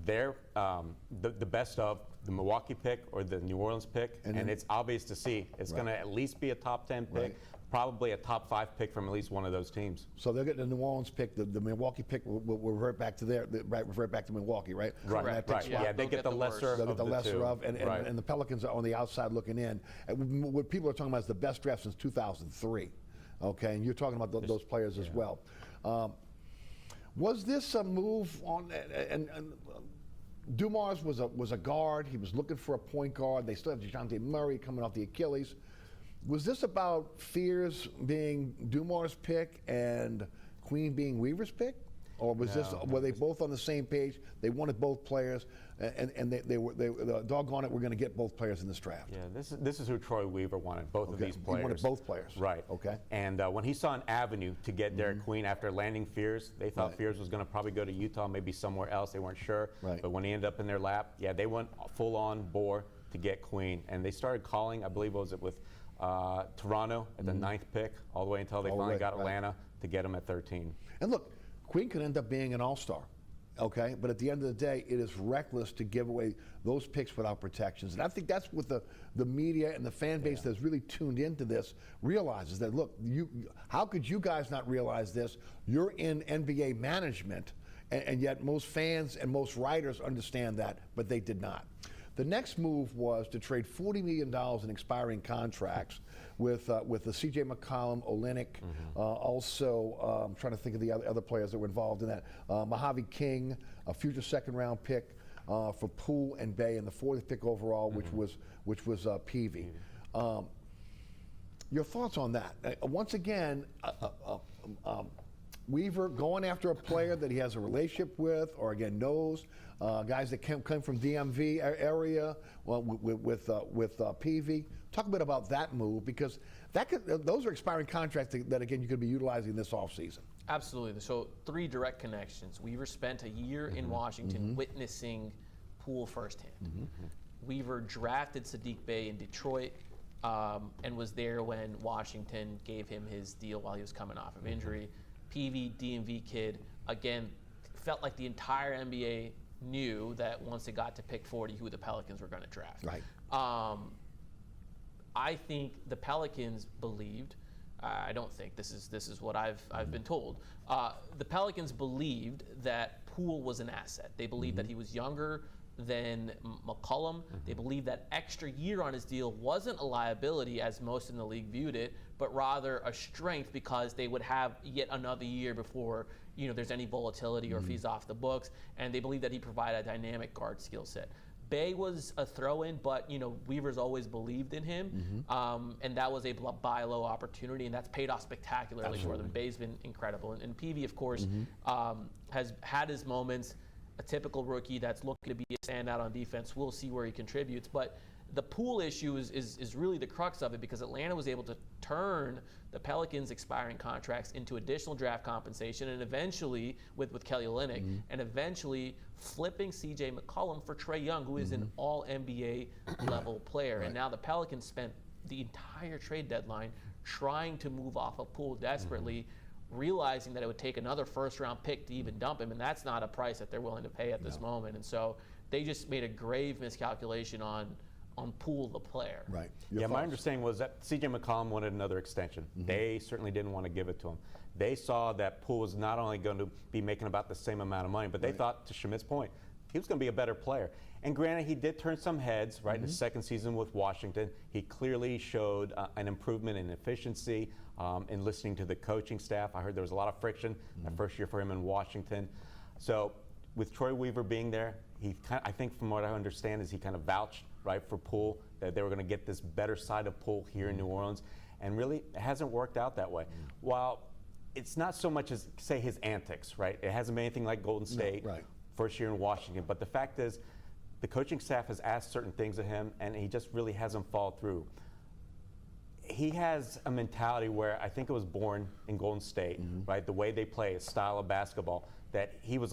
their the best of the Milwaukee pick or the New Orleans pick, and it's obvious to see it's going to at least be a top 10 pick, probably a top 5 pick from at least one of those teams. So they're getting the New Orleans pick. The Milwaukee pick will revert back to revert back to Milwaukee, right? Right. Yeah, they get the lesser of the two. And the Pelicans are on the outside looking in. And what people are talking about is the best draft since 2003. Okay, and you're talking about those players as well. Was this a move on? And Dumars was a guard. He was looking for a point guard. They still have DeJounte Murray coming off the Achilles. Was this about Fears being Dumars' pick and Queen being Weaver's pick? Or was were they both on the same page? They wanted both players, and they were doggone it, we're going to get both players in this draft. Yeah, this is who Troy Weaver wanted, both of these players. He wanted both players. Right. Okay. And when he saw an avenue to get Derek Queen after landing Fears, they thought Fears was going to probably go to Utah, maybe somewhere else. They weren't sure. Right. But when he ended up in their lap, they went full on bore to get Queen. And they started calling, I believe, was it with Toronto at the 9th pick, all the way until they finally got Atlanta to get him at 13. And look, Queen could end up being an all-star, okay? But at the end of the day, it is reckless to give away those picks without protections. And I think that's what the media and the fan base that's really tuned into this realizes, that, look, how could you guys not realize this? You're in NBA management, and yet most fans and most writers understand that, but they did not. The next move was to trade $40 million in expiring contracts with the C.J. McCollum, Olenek, also I'm trying to think of the other players that were involved in that. Mojave King, a future second-round pick for Poole and Bay, and the 4th pick overall, which was Peavy. Your thoughts on that? Once again, Weaver going after a player that he has a relationship with, or again knows, guys that come from DMV area, with Peavy. Talk a bit about that move, because those are expiring contracts that again you could be utilizing this offseason. Absolutely. So 3 direct connections. Weaver spent a year in Washington witnessing Poole firsthand. Weaver drafted Sadiq Bey in Detroit and was there when Washington gave him his deal while he was coming off of injury. Peavy, DMV kid, again, felt like the entire NBA knew that once it got to pick 40, who the Pelicans were going to draft. Right. I think the Pelicans believed. I don't think this is what I've been told. The Pelicans believed that Poole was an asset. They believed that he was younger, than McCollum. They believe that extra year on his deal wasn't a liability, as most in the league viewed it, but rather a strength, because they would have yet another year before there's any volatility or if he's off the books. And they believe that he provided a dynamic guard skill set. Bay was a throw-in, but Weaver's always believed in him, and that was a buy low opportunity, and that's paid off spectacularly for them. Bay's been incredible, and PV, of course, has had his moments. A typical rookie that's looking to be a standout on defense. We'll see where he contributes, but the Poole issue is really the crux of it, because Atlanta was able to turn the Pelicans' expiring contracts into additional draft compensation, and eventually with Kelly Olynyk, and eventually flipping C.J. McCollum for Trae Young, who is an all-NBA level player. And now the Pelicans spent the entire trade deadline trying to move off of Poole desperately, realizing that it would take another first-round pick to even dump him, and that's not a price that they're willing to pay at this moment. And so they just made a grave miscalculation on Poole, the player. Right. My understanding was that C.J. McCollum wanted another extension. They certainly didn't want to give it to him. They saw that Poole was not only going to be making about the same amount of money, but they thought, to Shamit's point, he was going to be a better player. And granted, he did turn some heads, right? In his second season with Washington, he clearly showed an improvement in efficiency, in listening to the coaching staff. I heard there was a lot of friction that first year for him in Washington. So with Troy Weaver being there, I think from what I understand is he kind of vouched, right, for Poole, that they were going to get this better side of Poole here in New Orleans. And really, it hasn't worked out that way. While it's not so much as, say, his antics, right? It hasn't been anything like Golden State, first year in Washington. But the fact is, the coaching staff has asked certain things of him, and he just really hasn't followed through. He has a mentality where I think it was born in Golden State, right? The way they play, a style of basketball, that he was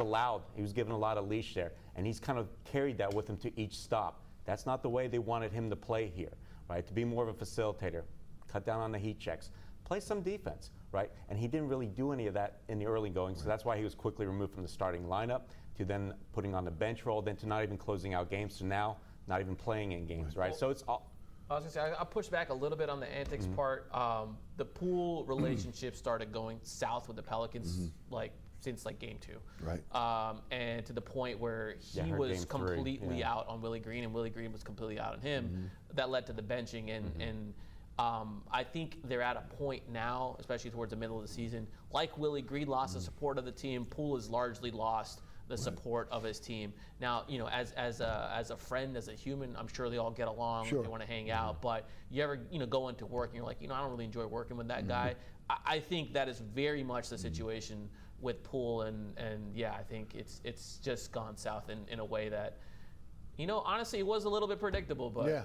given a lot of leash there, and he's kind of carried that with him to each stop. That's not the way they wanted him to play here, right? To be more of a facilitator, cut down on the heat checks, play some defense, right? And he didn't really do any of that in the early going, so that's why he was quickly removed from the starting lineup, to then putting on the bench role, then to not even closing out games, to now not even playing in games, right? So it's all. I was going to say, I'll push back a little bit on the antics part. The Poole relationship started going south with the Pelicans, since game 2. Right. And to the point where he was completely out on Willie Green, and Willie Green was completely out on him. That led to the benching, and I think they're at a point now, especially towards the middle of the season, like Willie Green lost the support of the team, Poole has largely lost the support of his team. Now, as a friend, as a human, I'm sure they all get along. They want to hang out. But you ever, go into work and you're like, I don't really enjoy working with that guy. I think that is very much the situation with Poole, and I think it's just gone south in a way that, honestly, it was a little bit predictable. But yeah.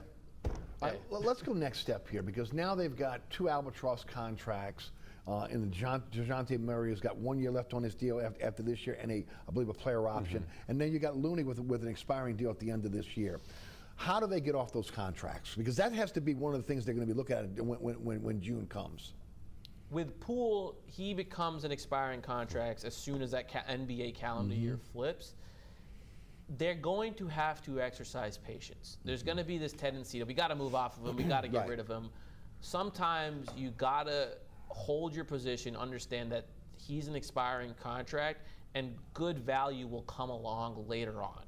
All right, let's go next step here, because now they've got 2 albatross contracts. And DeJounte Murray has got 1 year left on his deal after this year, and I believe a player option. And then you got Looney with an expiring deal at the end of this year. How do they get off those contracts? Because that has to be one of the things they're going to be looking at when June comes. With Poole, he becomes an expiring contract as soon as that NBA calendar year flips. They're going to have to exercise patience. There's going to be this tendency that we got to move off of him, we got to get rid of him. Sometimes you got to hold your position, understand that he's an expiring contract, and good value will come along later on.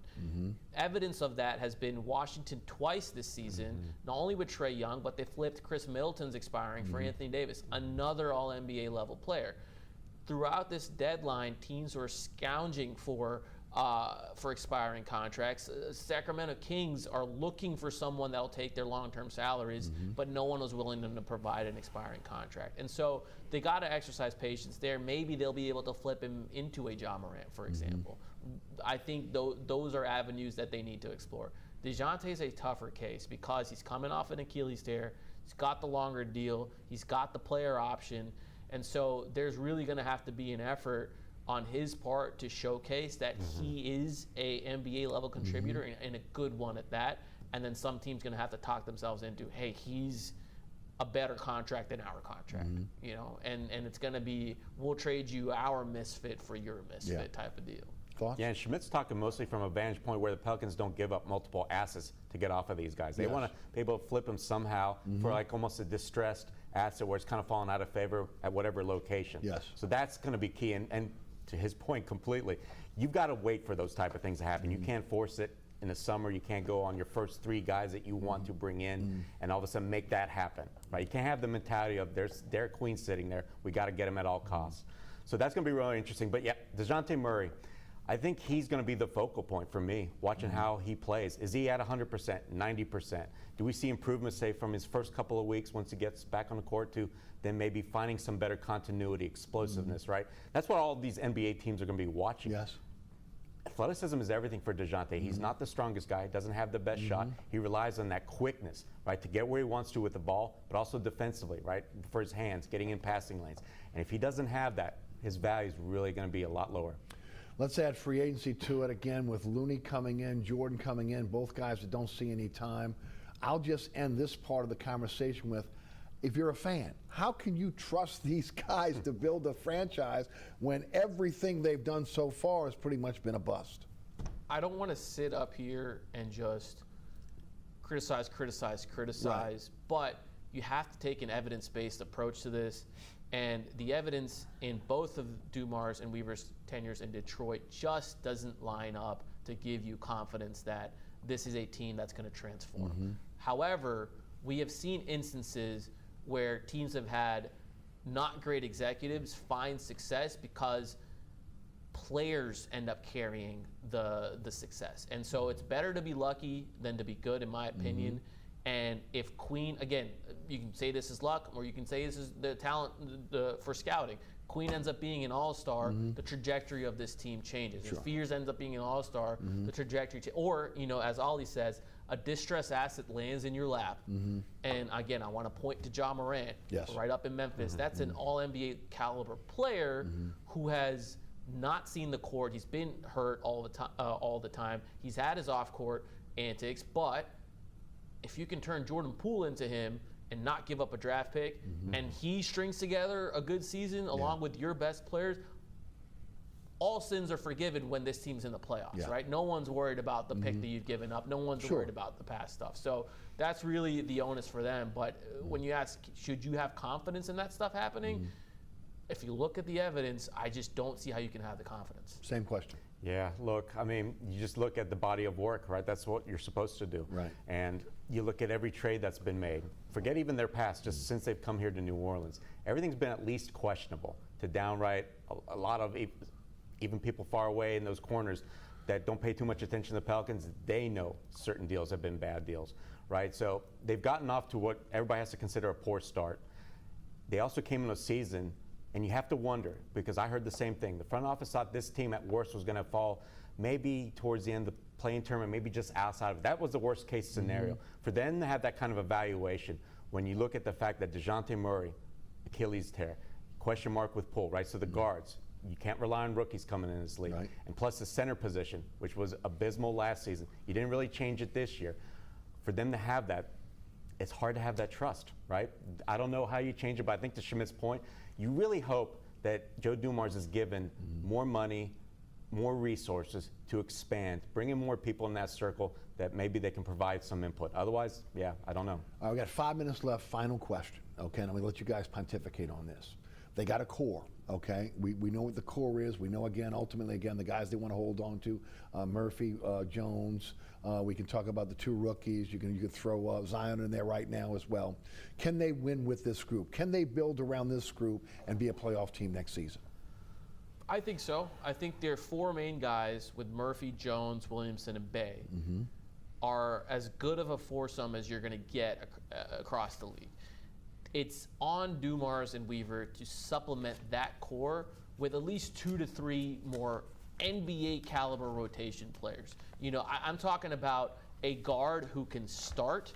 Evidence of that has been Washington twice this season, not only with Trae Young, but they flipped Chris Middleton's expiring for Anthony Davis, another all-NBA level player. Throughout this deadline, teams were scourging for expiring contracts. Sacramento Kings are looking for someone that'll take their long-term salaries, but no one was willing to provide an expiring contract. And so they got to exercise patience there. Maybe they'll be able to flip him into a Ja Morant, for example. I think those are avenues that they need to explore. DeJounte is a tougher case because he's coming off an Achilles tear. He's got the longer deal. He's got the player option. And so there's really going to have to be an effort on his part to showcase that he is a NBA level contributor and a good one at that. And then some team's going to have to talk themselves into, hey, he's a better contract than our contract, and it's going to be, we'll trade you our misfit for your misfit type of deal. Thoughts? Yeah, and Shamit's talking mostly from a vantage point where the Pelicans don't give up multiple assets to get off of these guys. They want to be able to flip them somehow for almost a distressed asset where it's kind of fallen out of favor at whatever location. Yes. So that's going to be key. And to his point completely, you've got to wait for those type of things to happen. You can't force it. in the summer. You can't go on your first 3 guys that you want to bring in and all of a sudden make that happen, right? You can't have the mentality of there's Derek Queen sitting there. We got to get him at all costs. So that's going to be really interesting. But yeah, DeJounte Murray, I think he's going to be the focal point for me, watching how he plays. Is he at 100%, 90%? Do we see improvements, say, from his first couple of weeks once he gets back on the court to then maybe finding some better continuity, explosiveness, right? That's what all these NBA teams are going to be watching. Yes. Athleticism is everything for DeJounte. He's not the strongest guy, doesn't have the best shot. He relies on that quickness, right, to get where he wants to with the ball, but also defensively, right, for his hands, getting in passing lanes. And if he doesn't have that, his value is really going to be a lot lower. Let's add free agency to it again with Looney coming in, Jordan coming in, both guys that don't see any time. I'll just end this part of the conversation with, if you're a fan, how can you trust these guys to build a franchise when everything they've done so far has pretty much been a bust? I don't want to sit up here and just criticize, right. But you have to take an evidence-based approach to this. And the evidence in both of Dumars and Weaver's tenures in Detroit just doesn't line up to give you confidence that this is a team that's going to transform. However, we have seen instances where teams have had not great executives find success because players end up carrying the success. And so it's better to be lucky than to be good, in my opinion. And if Queen, again, you can say this is luck, or you can say this is the talent for scouting. Queen ends up being an all-star, the trajectory of this team changes. If Fears ends up being an all-star, the trajectory or, you know, as Ollie says, a distressed asset lands in your lap. And again, I want to point to Ja Morant, right up in Memphis. That's an all-NBA caliber player who has not seen the court. He's been hurt all the time. He's had his off-court antics, but if you can turn Jordan Poole into him and not give up a draft pick, and he strings together a good season along with your best players, all sins are forgiven when this team's in the playoffs, right? No one's worried about the pick that you've given up. No one's worried about the past stuff. So that's really the onus for them. But when you ask, should you have confidence in that stuff happening? If you look at the evidence, I just don't see how you can have the confidence. Same question. Yeah, look, I mean, you just look at the body of work, right? That's what you're supposed to do. Right. And you look at every trade that's been made. Forget even their past, just since they've come here to New Orleans. Everything's been at least questionable to downright a lot of even people far away in those corners that don't pay too much attention to the Pelicans. They know certain deals have been bad deals, right? So they've gotten off to what everybody has to consider a poor start. They also came in a season. And you have to wonder, because I heard the same thing. The front office thought this team at worst was going to fall maybe towards the end of the playing tournament, maybe just outside of it. That was the worst case scenario. For them to have that kind of evaluation, when you look at the fact that DeJounte Murray, Achilles tear, question mark with Poole, right? So the guards, you can't rely on rookies coming in this league. And plus the center position, which was abysmal last season. You didn't really change it this year. For them to have that, it's hard to have that trust, right? I don't know how you change it, but I think to Shamit's point, you really hope that Joe Dumars is given more money, more resources to expand, bring in more people in that circle that maybe they can provide some input. Otherwise, yeah, I don't know. All right, we got 5 minutes left. Final question, okay? And I'm going to let you guys pontificate on this. They got a core, okay? We know what the core is. We know, again, ultimately, again, the guys they want to hold on to, Murphy, Jones. We can talk about the 2 rookies. You can throw Zion in there right now as well. Can they win with this group? Can they build around this group and be a playoff team next season? I think so. I think their 4 main guys with Murphy, Jones, Williamson, and Bey are as good of a foursome as you're going to get across the league. It's on Dumars and Weaver to supplement that core with at least 2 to 3 more NBA caliber rotation players. You know, I'm talking about a guard who can start,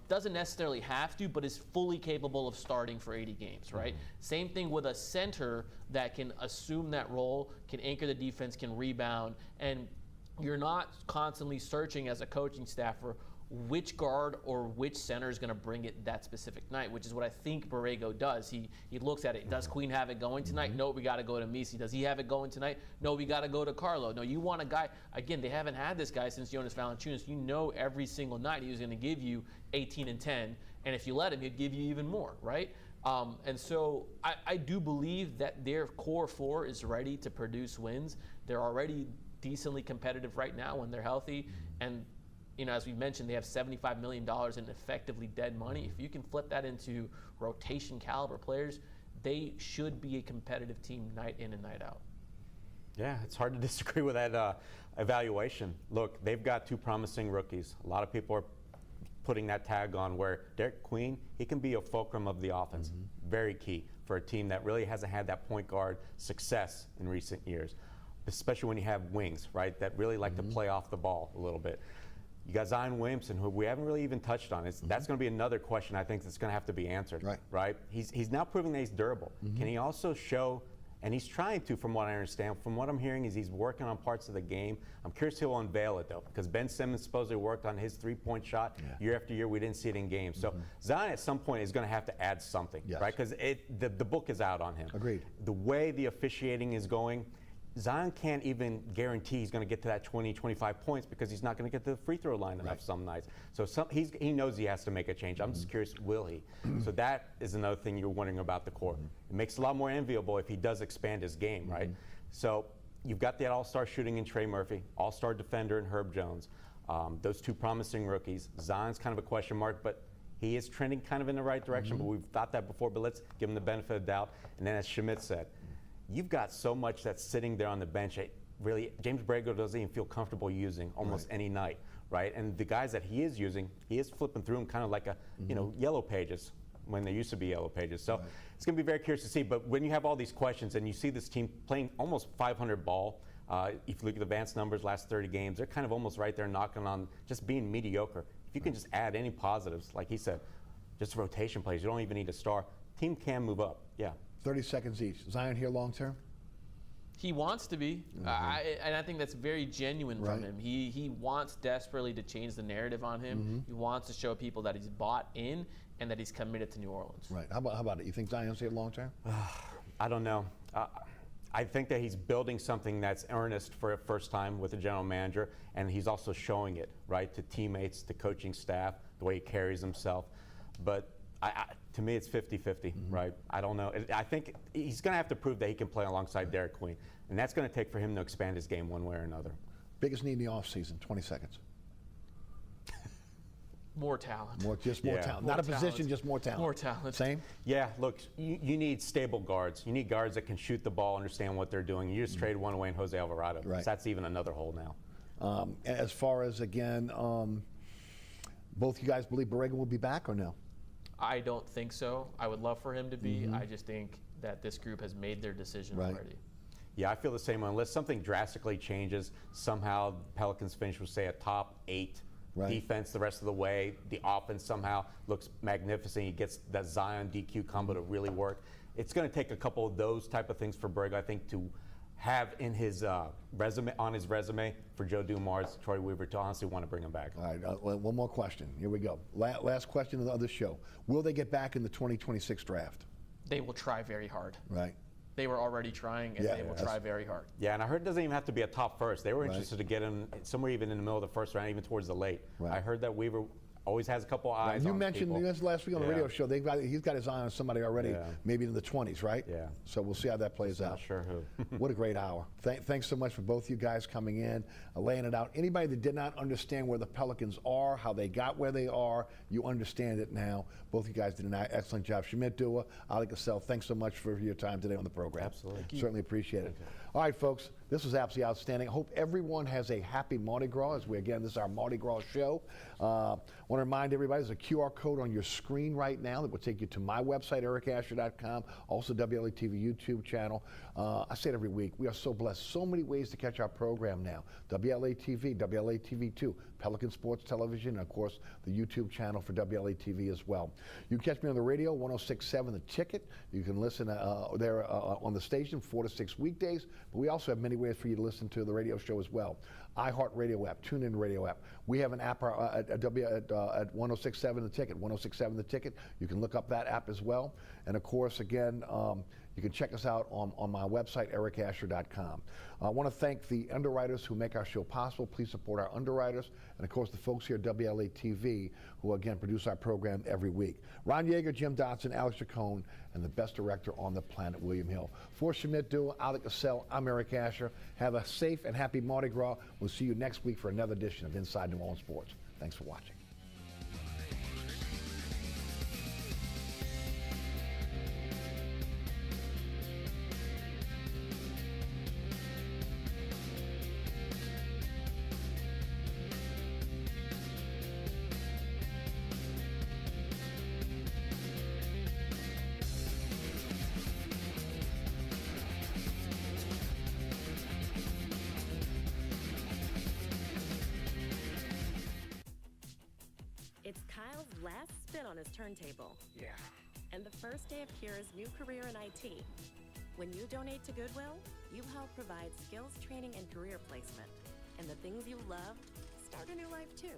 doesn't necessarily have to, but is fully capable of starting for 80 games, right? Same thing with a center that can assume that role, can anchor the defense, can rebound, and you're not constantly searching as a coaching staff for which guard or which center is going to bring it that specific night, which is what I think Borrego does. He looks at it. Does Queen have it going tonight? No, we got to go to Misi. Does he have it going tonight? No, we got to go to Carlo. No, you want a guy. Again, they haven't had this guy since Jonas Valanciunas. You know every single night he was going to give you 18 and 10, and if you let him, he'd give you even more, right? And so I do believe that their core 4 is ready to produce wins. They're already decently competitive right now when they're healthy. And, as we mentioned, they have $75 million in effectively dead money. If you can flip that into rotation caliber players, they should be a competitive team night in and night out. Yeah, it's hard to disagree with that evaluation. Look, they've got 2 promising rookies. A lot of people are putting that tag on where Derek Queen, he can be a fulcrum of the offense. Very key for a team that really hasn't had that point guard success in recent years, especially when you have wings, right, that really like to play off the ball a little bit. You got Zion Williamson, who we haven't really even touched on. That's going to be another question I think that's going to have to be answered, right? He's now proving that he's durable. Can he also show, and he's trying to, from what I understand, from what I'm hearing is he's working on parts of the game. I'm curious he'll unveil it, though, because Ben Simmons supposedly worked on his three-point shot year after year. We didn't see it in games. So Zion at some point is going to have to add something, right? Because the book is out on him. Agreed. The way the officiating is going, Zion can't even guarantee he's going to get to that 20, 25 points because he's not going to get to the free throw line enough some nights. So he knows he has to make a change. I'm just curious, will he? So that is another thing you're wondering about the core. It makes it a lot more enviable if he does expand his game, right? So you've got that all-star shooting in Trey Murphy, all-star defender in Herb Jones. Those 2 promising rookies. Zion's kind of a question mark, but he is trending kind of in the right direction, but we've thought that before, but let's give him the benefit of the doubt. And then as Shamit said, you've got so much that's sitting there on the bench. Really, James Borrego doesn't even feel comfortable using almost any night, right? And the guys that he is using, he is flipping through them kind of like yellow pages when there used to be yellow pages. So it's going to be very curious to see. But when you have all these questions and you see this team playing almost 500 ball, if you look at the advanced numbers last 30 games, they're kind of almost right there knocking on just being mediocre. If you can just add any positives, like he said, just rotation plays, you don't even need a star. Team can move up, 30 seconds each. Zion here long term? He wants to be, and I think that's very genuine from him. He wants desperately to change the narrative on him. He wants to show people that he's bought in and that he's committed to New Orleans. Right. How about it? You think Zion's here long term? I don't know. I think that he's building something that's earnest for a first time with a general manager, and he's also showing it, right, to teammates, to coaching staff, the way he carries himself. But to me, it's 50-50, right? I don't know. I think he's going to have to prove that he can play alongside Derek Queen, and that's going to take for him to expand his game one way or another. Biggest need in the offseason, 20 seconds. More talent. More talent. More Not a talent. Position, just more talent. More talent. Same? Yeah, look, you need stable guards. You need guards that can shoot the ball, understand what they're doing. You just traded one away in Jose Alvarado. Right. So that's even another hole now. As far as, again, both you guys believe Borrego will be back or no? I don't think so. I would love for him to be. I just think that this group has made their decision already. Yeah, I feel the same way. Unless something drastically changes, somehow Pelicans finish with, say, a top 8 defense the rest of the way. The offense somehow looks magnificent. He gets that Zion DQ combo to really work. It's going to take a couple of those type of things for Borrego, I think, to have in his resume for Joe Dumars, Troy Weaver to honestly want to bring him back. All right, one more question. Here we go. Last question of the show. Will they get back in the 2026 draft? They will try very hard. Right. They were already trying, and they will try very hard. Yeah, and I heard it doesn't even have to be a top first. They were interested to get him somewhere even in the middle of the first round, even towards the late. I heard that Weaver always has a couple eyes you on mentioned people. this last week on the radio show. He's got his eye on somebody already, maybe in the 20s, right? Yeah. So we'll see how that plays out. Not sure who. What a great hour. Thanks so much for both you guys coming in, laying it out. Anybody that did not understand where the Pelicans are, how they got where they are, you understand it now. Both you guys did an excellent job. Shamit Dua, Ali Kosel, thanks so much for your time today on the program. Absolutely. Certainly appreciate it. All right, folks, this was absolutely outstanding. I hope everyone has a happy Mardi Gras. This is our Mardi Gras show. I want to remind everybody, there's a QR code on your screen right now that will take you to my website, ericasher.com, also WLAE-TV YouTube channel. I say it every week. We are so blessed. So many ways to catch our program now. WLAE-TV, WLAE-TV2, Pelican Sports Television, and of course, the YouTube channel for WLAE-TV as well. You can catch me on the radio, 106.7 The Ticket. You can listen there on the station 4 to 6 weekdays, but we also have many ways for you to listen to the radio show as well. iHeartRadio app, TuneIn Radio app. We have an app at 106.7 The Ticket, 106.7 The Ticket. You can look up that app as well. And of course, again, You can check us out on my website, ericasher.com. I want to thank the underwriters who make our show possible. Please support our underwriters, and of course the folks here at WLAE-TV who again produce our program every week. Ron Yeager, Jim Dotson, Alex Chacon, and the best director on the planet, William Hill. For Shamit Dua, Alec Kosel, I'm Eric Asher. Have a safe and happy Mardi Gras. We'll see you next week for another edition of Inside New Orleans Sports. Thanks for watching. It's Kyle's last spin on his turntable. Yeah. And the first day of Kira's new career in IT. When you donate to Goodwill, you help provide skills training and career placement. And the things you love start a new life too.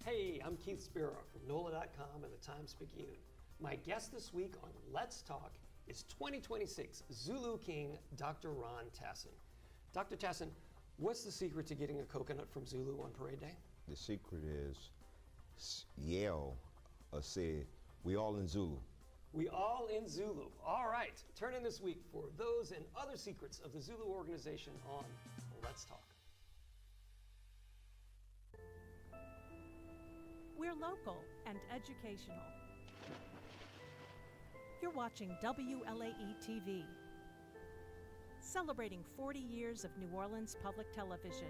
Hey, I'm Keith Spiro from NOLA.com and the Times-Picayune. My guest this week on Let's Talk is 2026 Zulu King Dr. Ron Tassin. Dr. Tassin, what's the secret to getting a coconut from Zulu on parade day? The secret is Yale said, we all in Zulu. We all in Zulu. All right, turn in this week for those and other secrets of the Zulu organization on Let's Talk. We're local and educational. You're watching WLAE-TV, celebrating 40 years of New Orleans public television.